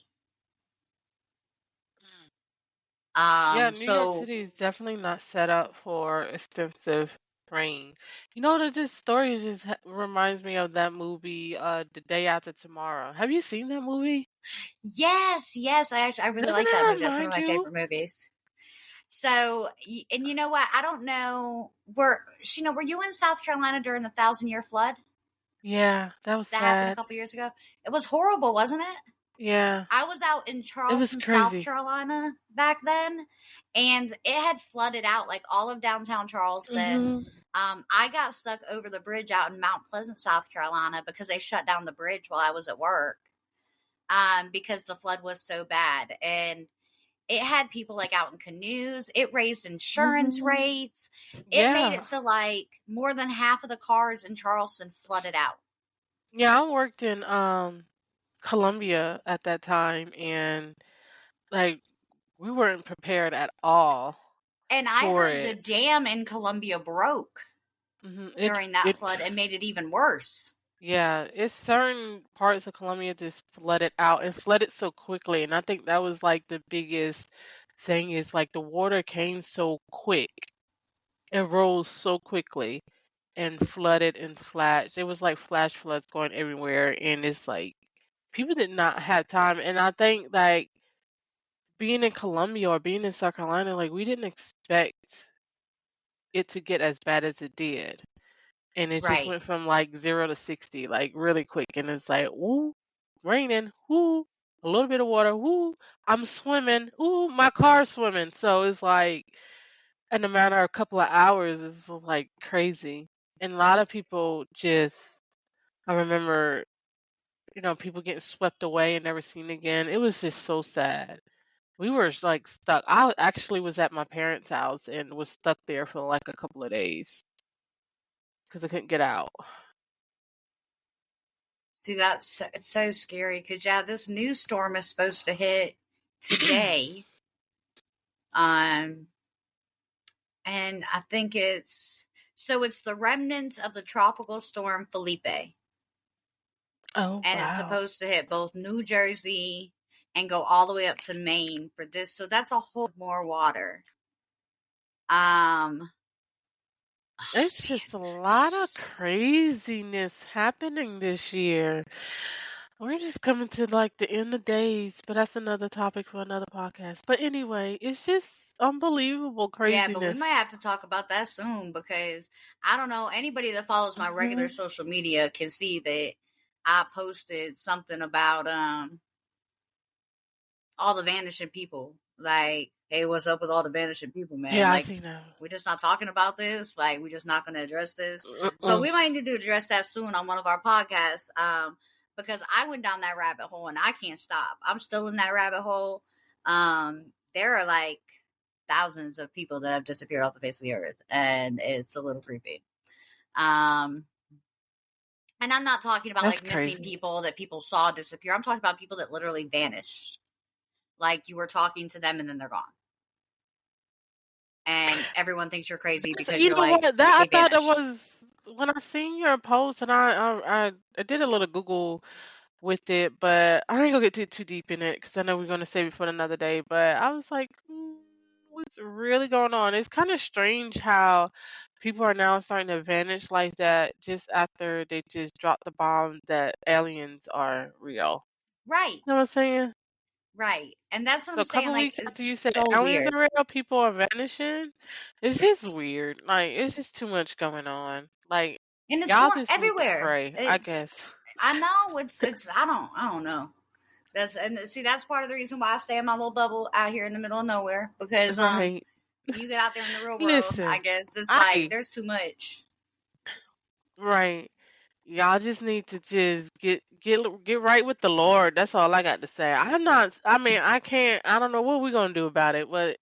Yeah, New York So City is definitely not set up for extensive rain. You know, this story just reminds me of that movie, The Day After Tomorrow. Have you seen that movie? yes, I really Doesn't like that it movie. That's one of remind my you? favorite movies. So, and you know what? I don't know. Were you in South Carolina during the 1,000-year flood Yeah, that was that happened a sad. couple years ago? It was horrible, wasn't it? Yeah, I was out in it was Charleston, South crazy. Carolina back then, and it had flooded out like all of downtown Charleston. Mhm. I got stuck over the bridge out in Mount Pleasant, South Carolina, because they shut down the bridge while I was at work. Because the flood was so bad, and it had people like out in canoes. It raised insurance Mhm. rates. It made Yeah. it so like more than half of the cars in Charleston flooded out. Yeah, I worked in Columbia at that time and like we weren't prepared at all And I for heard the it. dam in Columbia broke It during that it flood and made it even worse. yeah, it's certain parts of Columbia just flooded out and flooded so quickly, and I think that was like the biggest thing is like the water came so quick It rose so quickly and flooded and flashed. It was like flash floods going everywhere, and it's like people did not have time. And I think like being in Columbia or being in South Carolina, like we didn't expect it to get as bad as it did. And it just Right. went from like 0 to 60, like really quick. And it's like, woo, raining, woo, a little bit of water, woo, I'm swimming, ooh, my car's swimming. So it's like in a matter of a couple of hours, it's like crazy. And a lot of people just, I remember, people getting swept away and never seen again. It was just so sad. We were like stuck. I actually was at my parents' house and was stuck there for like a couple of days because I couldn't get out. See, it's so scary because this new storm is supposed to hit today. And I think it's the remnants of the tropical storm Felipe. Oh, And it's wow. supposed to hit both New Jersey and go all the way up to Maine for this. So that's a whole more water. It's just a lot of craziness happening this year. We're just coming to like the end of days, but that's another topic for another podcast. But anyway, it's just unbelievable Yeah, but we craziness. might have to talk about that soon because I don't know, anybody that follows my regular social media can see that I posted something about all the vanishing people. Like, hey, what's up with all the vanishing people, man? Yeah, like, I see that. we're just not talking about this. Like, we're just not going to address this. So we might need to address that soon on one of our podcasts. Because I went down that rabbit hole and I can't stop. I'm still in that rabbit hole. There are like thousands of people that have disappeared off the face of the earth, and it's a little creepy. And I'm not talking about That's like missing crazy. people that people saw disappear. I'm talking about people that literally vanished. Like you were talking to them and then they're gone. And everyone thinks you're crazy because You you're know like, what? I thought that was when I seen your post, and I did a little Google with it, but I ain't gonna get too deep in it because I know we're gonna save it for another day. But I was like, what's really going on? It's kind of strange how people are now starting to vanish like that just after they just dropped the bomb that aliens are real. right, You know what I'm saying? right. And that's what So I'm a saying. couple Like, weeks after you it's said so aliens weird. are real, people are vanishing. It's just weird. Like it's just too much going on. Like And it's y'all going just need to everywhere. pray, I guess. I know it's, I don't know. That's part of the reason why I stay in my little bubble out here in the middle of nowhere because, Right. you get out there in the real world, I Listen, guess it's like I there's too much. right. Y'all just need to just get right with the Lord. That's all I got to say. I'm not. I mean, I can't. I don't know what we're gonna do about it. But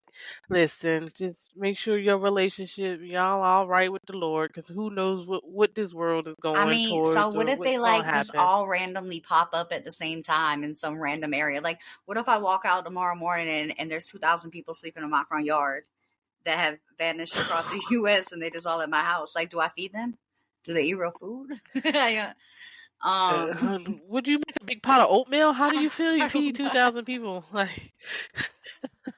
listen, just make sure your relationship, y'all, all right with the Lord, because who knows what this world is I going mean, so towards what or if they what's gonna like just happen. all randomly pop up at the same time in some random area? Like, what if I walk out tomorrow morning and there's 2,000 people sleeping in my front yard that have vanished across the U.S. and they just all at my house? Like, do I feed them? Do they eat real food? Would you make a big pot of oatmeal? How do you feel? You I feed don't know. 2,000 people, like.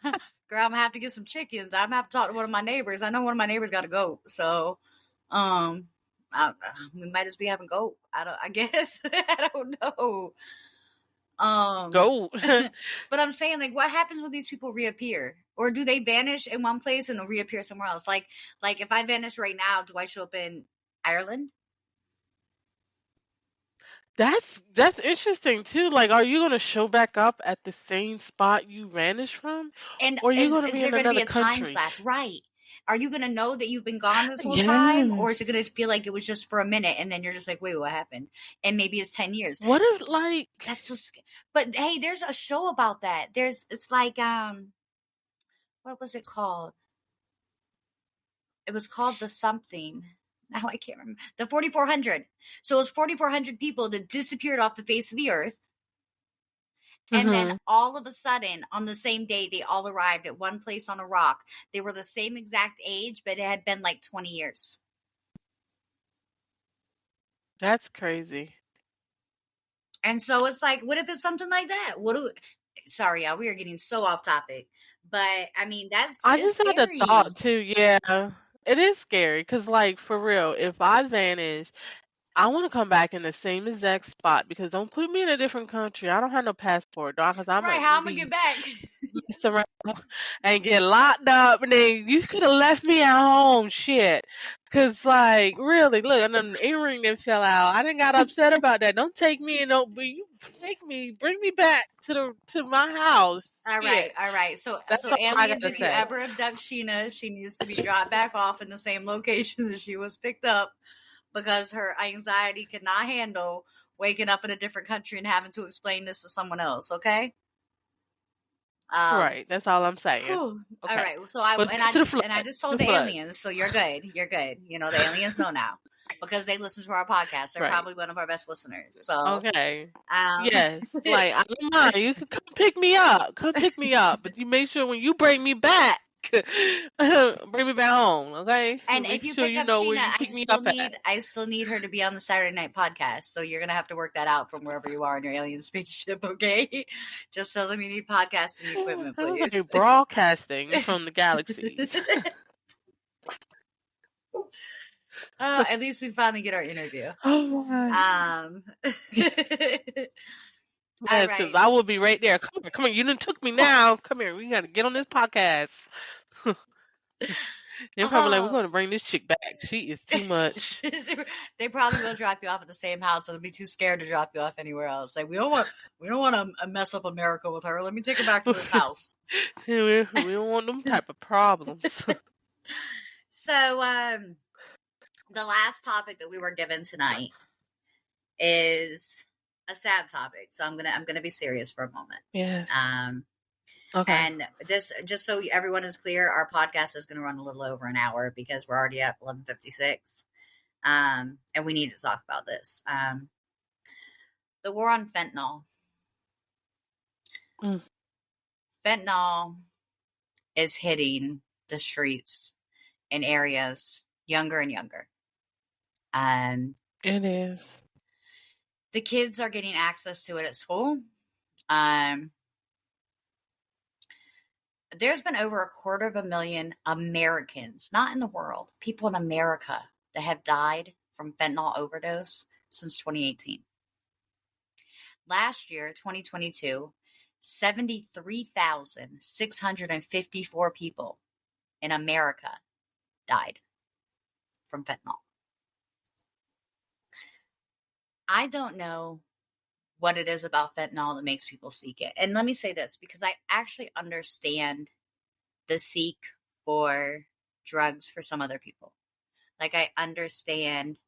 Girl, I'm gonna have to get some chickens. I'm gonna have to talk to one of my neighbors. I know one of my neighbors got a goat, so we might just be having goat. I guess I don't know. Goat. But I'm saying, like, what happens when these people reappear, or do they vanish in one place and they'll reappear somewhere else? Like if I vanish right now, do I show up in Ireland? That's interesting too. Like, are you gonna show back up at the same spot you vanished from, And or are you gonna is be there in going to be another a time country? slap? Right. Are you going to know that you've been gone this whole time? Or is it Yes. going to feel like it was just for a minute and then you're just like, wait, what happened? And maybe it's 10 years. What if like That's so scary. But hey, there's a show about that. It's like, what was it called? It was called The Something. Now I can't remember. The 4,400. So it was 4,400 people that disappeared off the face of the earth. And then all of a sudden, on the same day, they all arrived at one place on a rock. They were the same exact age, but it had been like 20 years. That's crazy. And so it's like, what if it's something like that? Sorry, y'all, we are getting so off topic. But I mean, I it's just had a scary. thought too. Yeah, it is scary because, like, for real, if I vanish, I want to come back in the same exact spot because don't put me in a different country. I don't have no passport, dog, because I'm Right, going how to I'm gonna be get back? messed around and get locked up, and then you could have left me at home, shit. Cause like really, look, and an earring that fell out. I didn't got upset about that. Don't take me and don't, but you take me, bring me back to my house. All Shit, right. So that's all I aliens, gotta if you say. ever abduct Sheena, she needs to be dropped back off in the same location that she was picked up because her anxiety cannot handle waking up in a different country and having to explain this to someone else. Okay. Right, that's all I'm saying. All Okay, right. So but back to the flood. I just told The the flood. aliens, so you're good. You're good. You know, the aliens know now because they listen to our podcast. They're Right. probably one of our best listeners. So Okay. Yes. Like I don't mind. You can come pick me up. Come pick me up. But you make sure when you bring me back, bring me back home. Okay. And Make if you sure pick you up know where Sheena, you pick me up at. I still need her to be on the Saturday night podcast. So you're gonna have to work that out from wherever you are in your alien spaceship, okay? Just tell them you need podcasting equipment, I was please. like broadcasting from the galaxies. At least we finally get our interview. Oh my. Yes, because I will be right there. Come here. You done took me now. Come here. We got to get on this podcast. They're probably like, we're going to bring this chick back. She is too much. They probably will drop you off at the same house, so they'll be too scared to drop you off anywhere else. Like we don't want to mess up America with her. Let me take her back to this house. We don't want them type of problems. So, the last topic that we were given tonight is a sad topic. So I'm gonna be serious for a moment. Yeah. Okay. And this, just so everyone is clear, our podcast is going to run a little over an hour because we're already at 11:56. And we need to talk about this. The war on fentanyl. Fentanyl is hitting the streets in areas younger and younger. It is. The kids are getting access to it at school. There's been over 250,000 Americans, not in the world, people in America that have died from fentanyl overdose since 2018. Last year, 2022, 73,654 people in America died from fentanyl. I don't know what it is about fentanyl that makes people seek it. And let me say this, because I actually understand the seek for drugs for some other people. Like I understand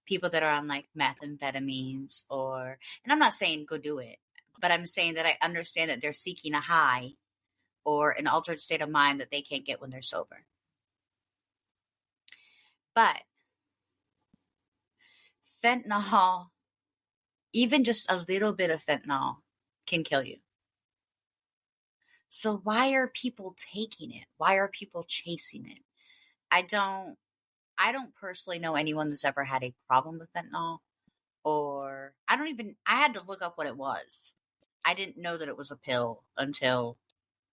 people that are on like methamphetamines and I'm not saying go do it, but I'm saying that I understand that they're seeking a high or an altered state of mind that they can't get when they're sober. But fentanyl, even just a little bit of fentanyl can kill you. So why are people taking it? Why are people chasing it? I don't personally know anyone that's ever had a problem with fentanyl, or I had to look up what it was. I didn't know that it was a pill until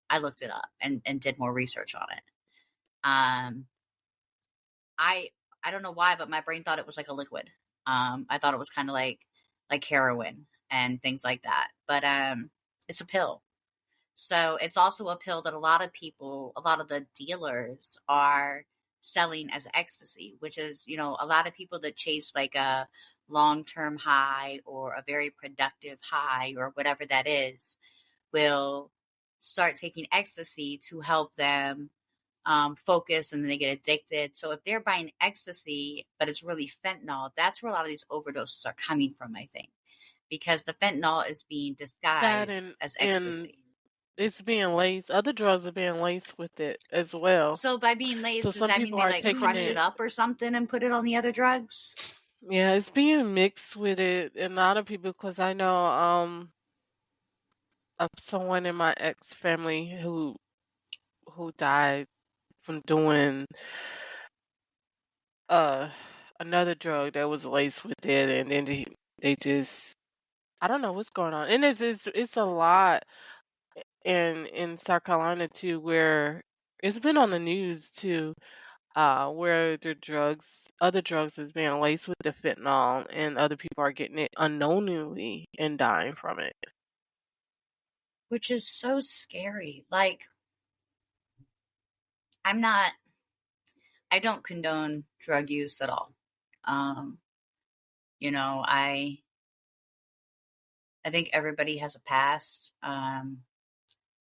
I looked it up and did more research on it. I don't know why, but my brain thought it was like a liquid. I thought it was kind of like heroin and things like that. But it's a pill. So it's also a pill that a lot of the dealers are selling as ecstasy, which is, a lot of people that chase like a long-term high or a very productive high or whatever that is will start taking ecstasy to help them focus, and then they get addicted. So if they're buying ecstasy, but it's really fentanyl, that's where a lot of these overdoses are coming from, I think, because the fentanyl is being disguised as ecstasy. It's being laced. Other drugs are being laced with it as well. So by being laced, does that mean they like crush it up or something and put it on the other drugs? Yeah, it's being mixed with it. And a lot of people, because I know of someone in my ex family who died from doing another drug that was laced with it, and then they just, I don't know what's going on. And it's a lot in South Carolina too, where it's been on the news too, where other drugs is being laced with the fentanyl, and other people are getting it unknowingly and dying from it. which is so scary. Like, I don't condone drug use at all. Um, you know, I think everybody has a past.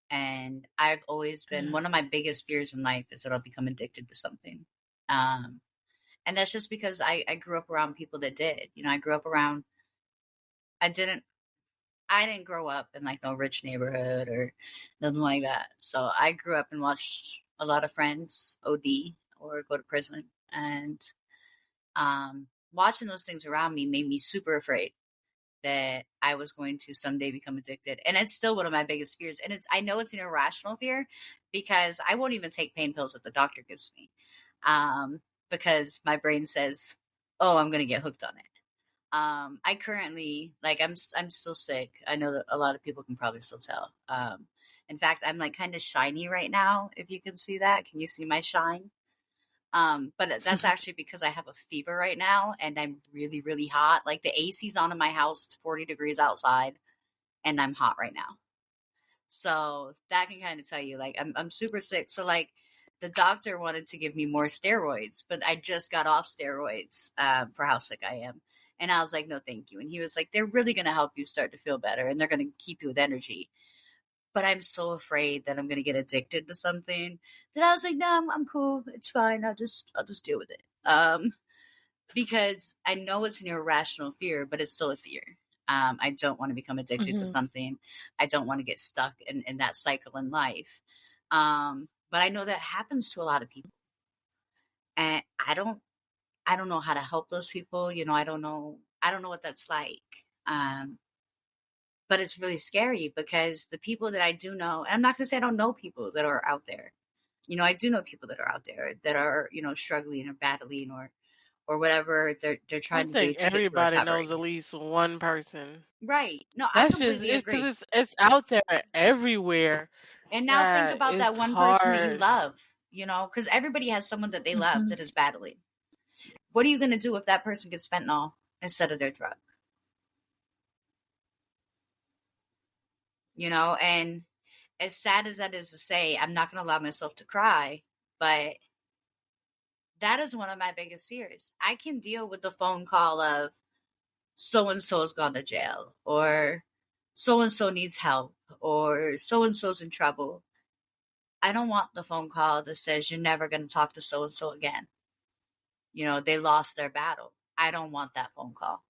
And I've always been, Yeah. one of my biggest fears in life is that I'll become addicted to something. Um, and that's just because I grew up around people that did. You know, I grew up around, I didn't I didn't grow up in like no rich neighborhood or nothing like that. So I grew up and watched a lot of friends OD or go to prison, and watching those things around me made me super afraid that I was going to someday become addicted. And it's still one of my biggest fears. And I know it's an irrational fear because I won't even take pain pills that the doctor gives me. Because my brain says, "Oh, I'm going to get hooked on it." I currently, like, I'm still sick. I know that a lot of people can probably still tell. In fact, I'm like kind of shiny right now. If you can see that, can you see my shine? But that's actually because I have a fever right now and I'm really, really hot. Like the AC's on in my house. It's 40 degrees outside and I'm hot right now. So that can kind of tell you, like, I'm super sick. So like the doctor wanted to give me more steroids, but I just got off steroids, for how sick I am. And I was like, no, thank you. And he was like, they're really going to help you start to feel better and they're going to keep you with energy. But I'm so afraid that I'm going to get addicted to something that I was like, no, I'm cool. It's fine. I'll just deal with it. Because I know it's an irrational fear, but it's still a fear. I don't want to become addicted to Hmm. something. I don't want to get stuck in that cycle in life. But I know that happens to a lot of people, and I don't know how to help those people. You know, I don't know what that's like. Um, but it's really scary because the people that I do know, and I'm not going to say I don't know people that are out there. You know, I do know people that are out there that are, you know, struggling or battling or whatever they're I trying to do think to get to everybody knows at recovery. least one person. Right. No, I That's just completely it because agree. it's out there everywhere And now think that about that it's one person that you hard. love, you know, because everybody has someone that they love Hmm. that is battling. What are you going to do if that person gets fentanyl instead of their drug? You know, and as sad as that is to say, I'm not going to allow myself to cry, but that is one of my biggest fears. I can deal with the phone call of so and so's gone to jail, or so and so needs help, or so and so's in trouble. I don't want the phone call that says you're never going to talk to so and so again. You know, they lost their battle. I don't want that phone call.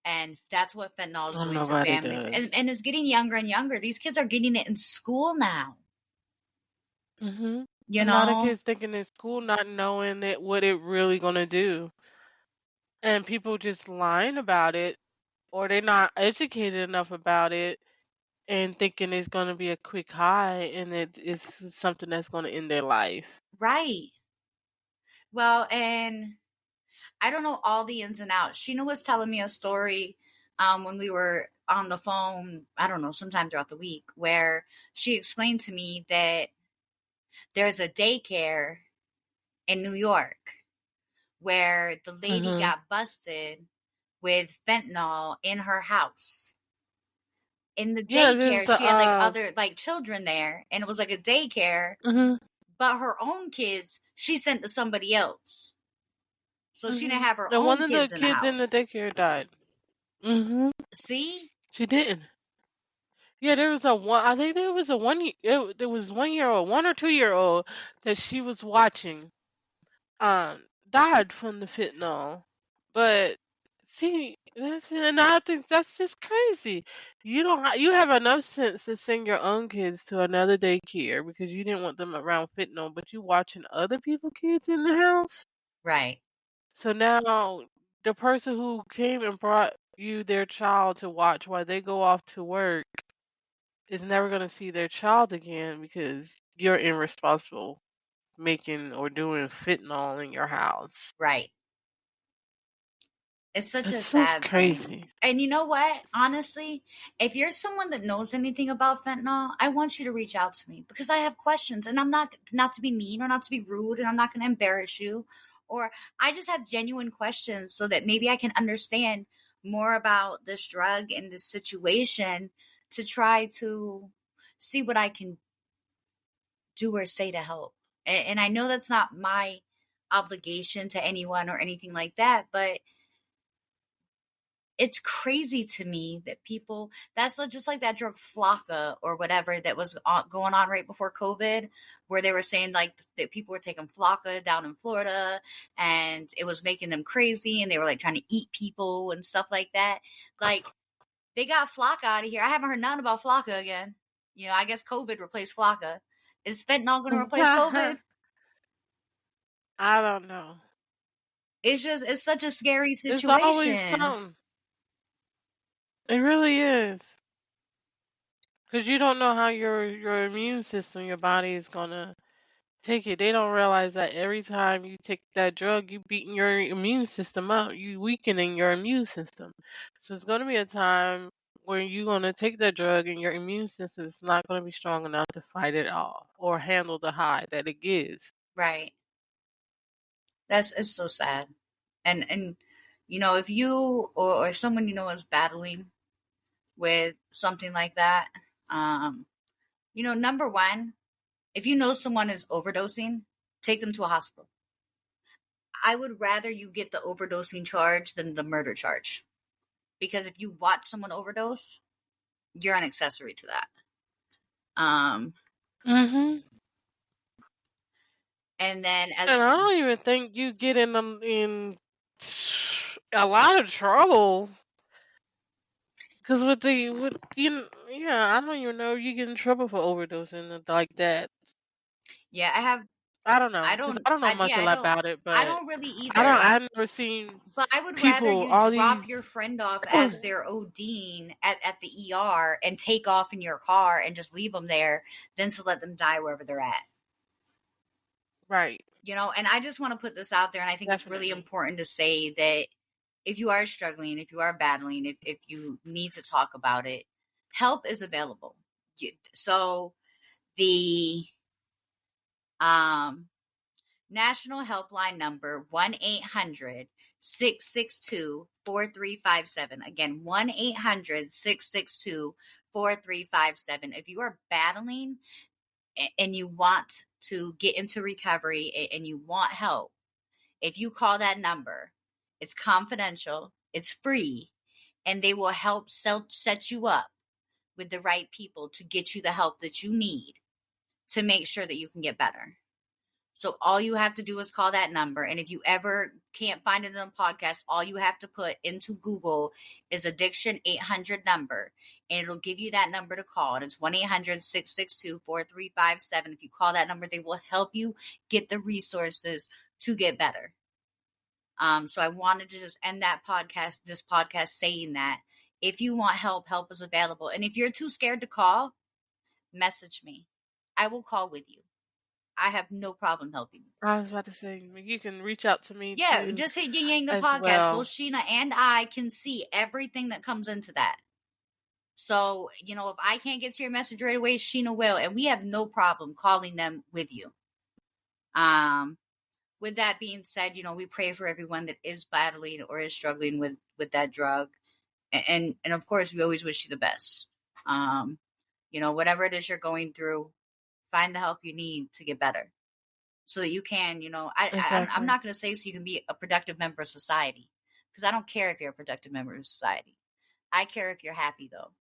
And that's what fentanyl is Oh, doing to nobody families. does. And it's getting younger and younger. These kids are getting it in school now, Hmm. you A lot of know? kids thinking it's cool, not knowing what it really gonna do, and people just lying about it, or they're not educated enough about it, and thinking it's gonna be a quick high, and it is something that's gonna end their life. Right. Well, and I don't know all the ins and outs. Sheena was telling me a story when we were on the phone, I don't know, sometime throughout the week, where she explained to me that there's a daycare in New York where the lady Hmm. got busted with fentanyl in her house. In the Yeah, there's daycare, she had like other like children there, and it was like a daycare, hmm but her own kids she sent to somebody else. So she didn't hmm have her and one own of the kids in the kids in the house. daycare died. Hmm. See? She didn't. Yeah, there was a one. I think there was a there was 1 year old, 1 or 2 year old that she was watching. Died from the fentanyl. But see, that's and I think that's just crazy. You have enough sense to send your own kids to another daycare because you didn't want them around fentanyl, but you watching other people's kids in the house. Right. So now the person who came and brought you their child to watch while they go off to work is never going to see their child again because you're irresponsible making or doing fentanyl in your house. Right. It's such a It's so sad crazy. thing. And you know what? Honestly, if you're someone that knows anything about fentanyl, I want you to reach out to me because I have questions, and I'm not to be mean or not to be rude, and I'm not going to embarrass you, or I just have genuine questions so that maybe I can understand more about this drug and this situation to try to see what I can do or say to help. And I know that's not my obligation to anyone or anything like that, but it's crazy to me that people, that's just like that drug Flocka or whatever that was going on right before COVID, where they were saying like that people were taking Flocka down in Florida and it was making them crazy and they were like trying to eat people and stuff like that. Like they got Flocka out of here. I haven't heard nothing about Flocka again. You know, I guess COVID replaced Flocka. Is fentanyl going to replace COVID? I don't know. It's such a scary situation. It's always something. It really is. Because you don't know how your immune system, your body is going to take it. They don't realize that every time you take that drug, you beating your immune system up. You weakening your immune system. So it's going to be a time where you're going to take that drug and your immune system is not going to be strong enough to fight it off or handle the high that it gives. Right. It's so sad. And you know, if you or someone you know is battling with something like that, you know, number one, if you know someone is overdosing, take them to a hospital. I would rather you get the overdosing charge than the murder charge. Because if you watch someone overdose, you're an accessory to that. And then and I don't even think you get in a lot of trouble. Because I don't even know if you get in trouble for overdosing like that. Yeah, I don't know. I don't know much about it, but I don't really either. I've never seen. But I would rather you drop your friend off as they're ODing at the ER and take off in your car and just leave them there than to let them die wherever they're at. Right. You know, and I just want to put this out there, and I think it's really important to say that if you are struggling, if you are battling, if you need to talk about it, help is available. So the national helpline number 1-800-662-4357. Again, 1-800-662-4357. If you are battling and you want to get into recovery and you want help, if you call that number, it's confidential, it's free, and they will help set you up with the right people to get you the help that you need to make sure that you can get better. So all you have to do is call that number. And if you ever can't find it in a podcast, all you have to put into Google is Addiction 800 number. And it'll give you that number to call. And it's 1-800-662-4357. If you call that number, they will help you get the resources to get better. So I wanted to just end this podcast saying that if you want help, help is available. And if you're too scared to call, message me. I will call with you. I have no problem helping you. I was about to say, you can reach out to me. Yeah, just hit Yin Yang the podcast. Well, Sheena and I can see everything that comes into that. So, you know, if I can't get to your message right away, Sheena will. And we have no problem calling them with you. With that being said, you know, we pray for everyone that is battling or is struggling with that drug. And of course, we always wish you the best. You know, whatever it is you're going through, find the help you need to get better so that you can, you know, I'm not going to say so you can be a productive member of society, because I don't care if you're a productive member of society. I care if you're happy, though,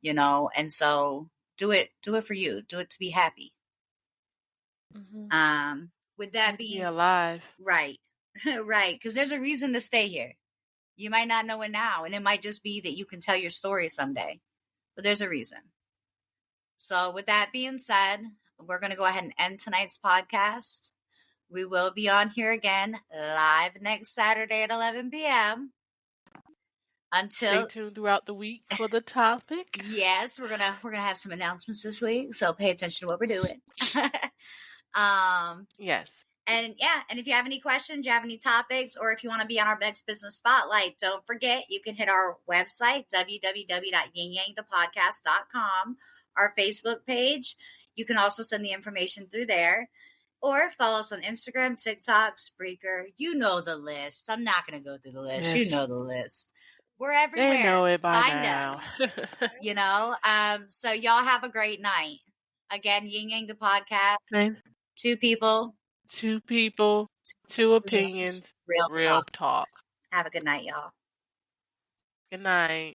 you know, and so do it for you. Do it to be happy. Mm-hmm. With that being alive. Right. Right. Because there's a reason to stay here. You might not know it now, and it might just be that you can tell your story someday, but there's a reason. So with that being said, we're going to go ahead and end tonight's podcast. We will be on here again live next Saturday at 11 p.m. Stay tuned throughout the week for the topic. Yes, we're gonna have some announcements this week, so pay attention to what we're doing. Yes. And yeah, and if you have any questions, you have any topics, or if you want to be on our next business spotlight, don't forget you can hit our website, www.yinyangthepodcast.com, our Facebook page. You can also send the information through there, or follow us on Instagram, TikTok, Spreaker. You know the list. I'm not going to go through the list. Yes. You know the list. We're everywhere. They know it by Find now. us. You know, so y'all have a great night. Again, Yin Yang the podcast. Two people. Two people, two opinions, Real real talk. Have a good night, y'all. Good night.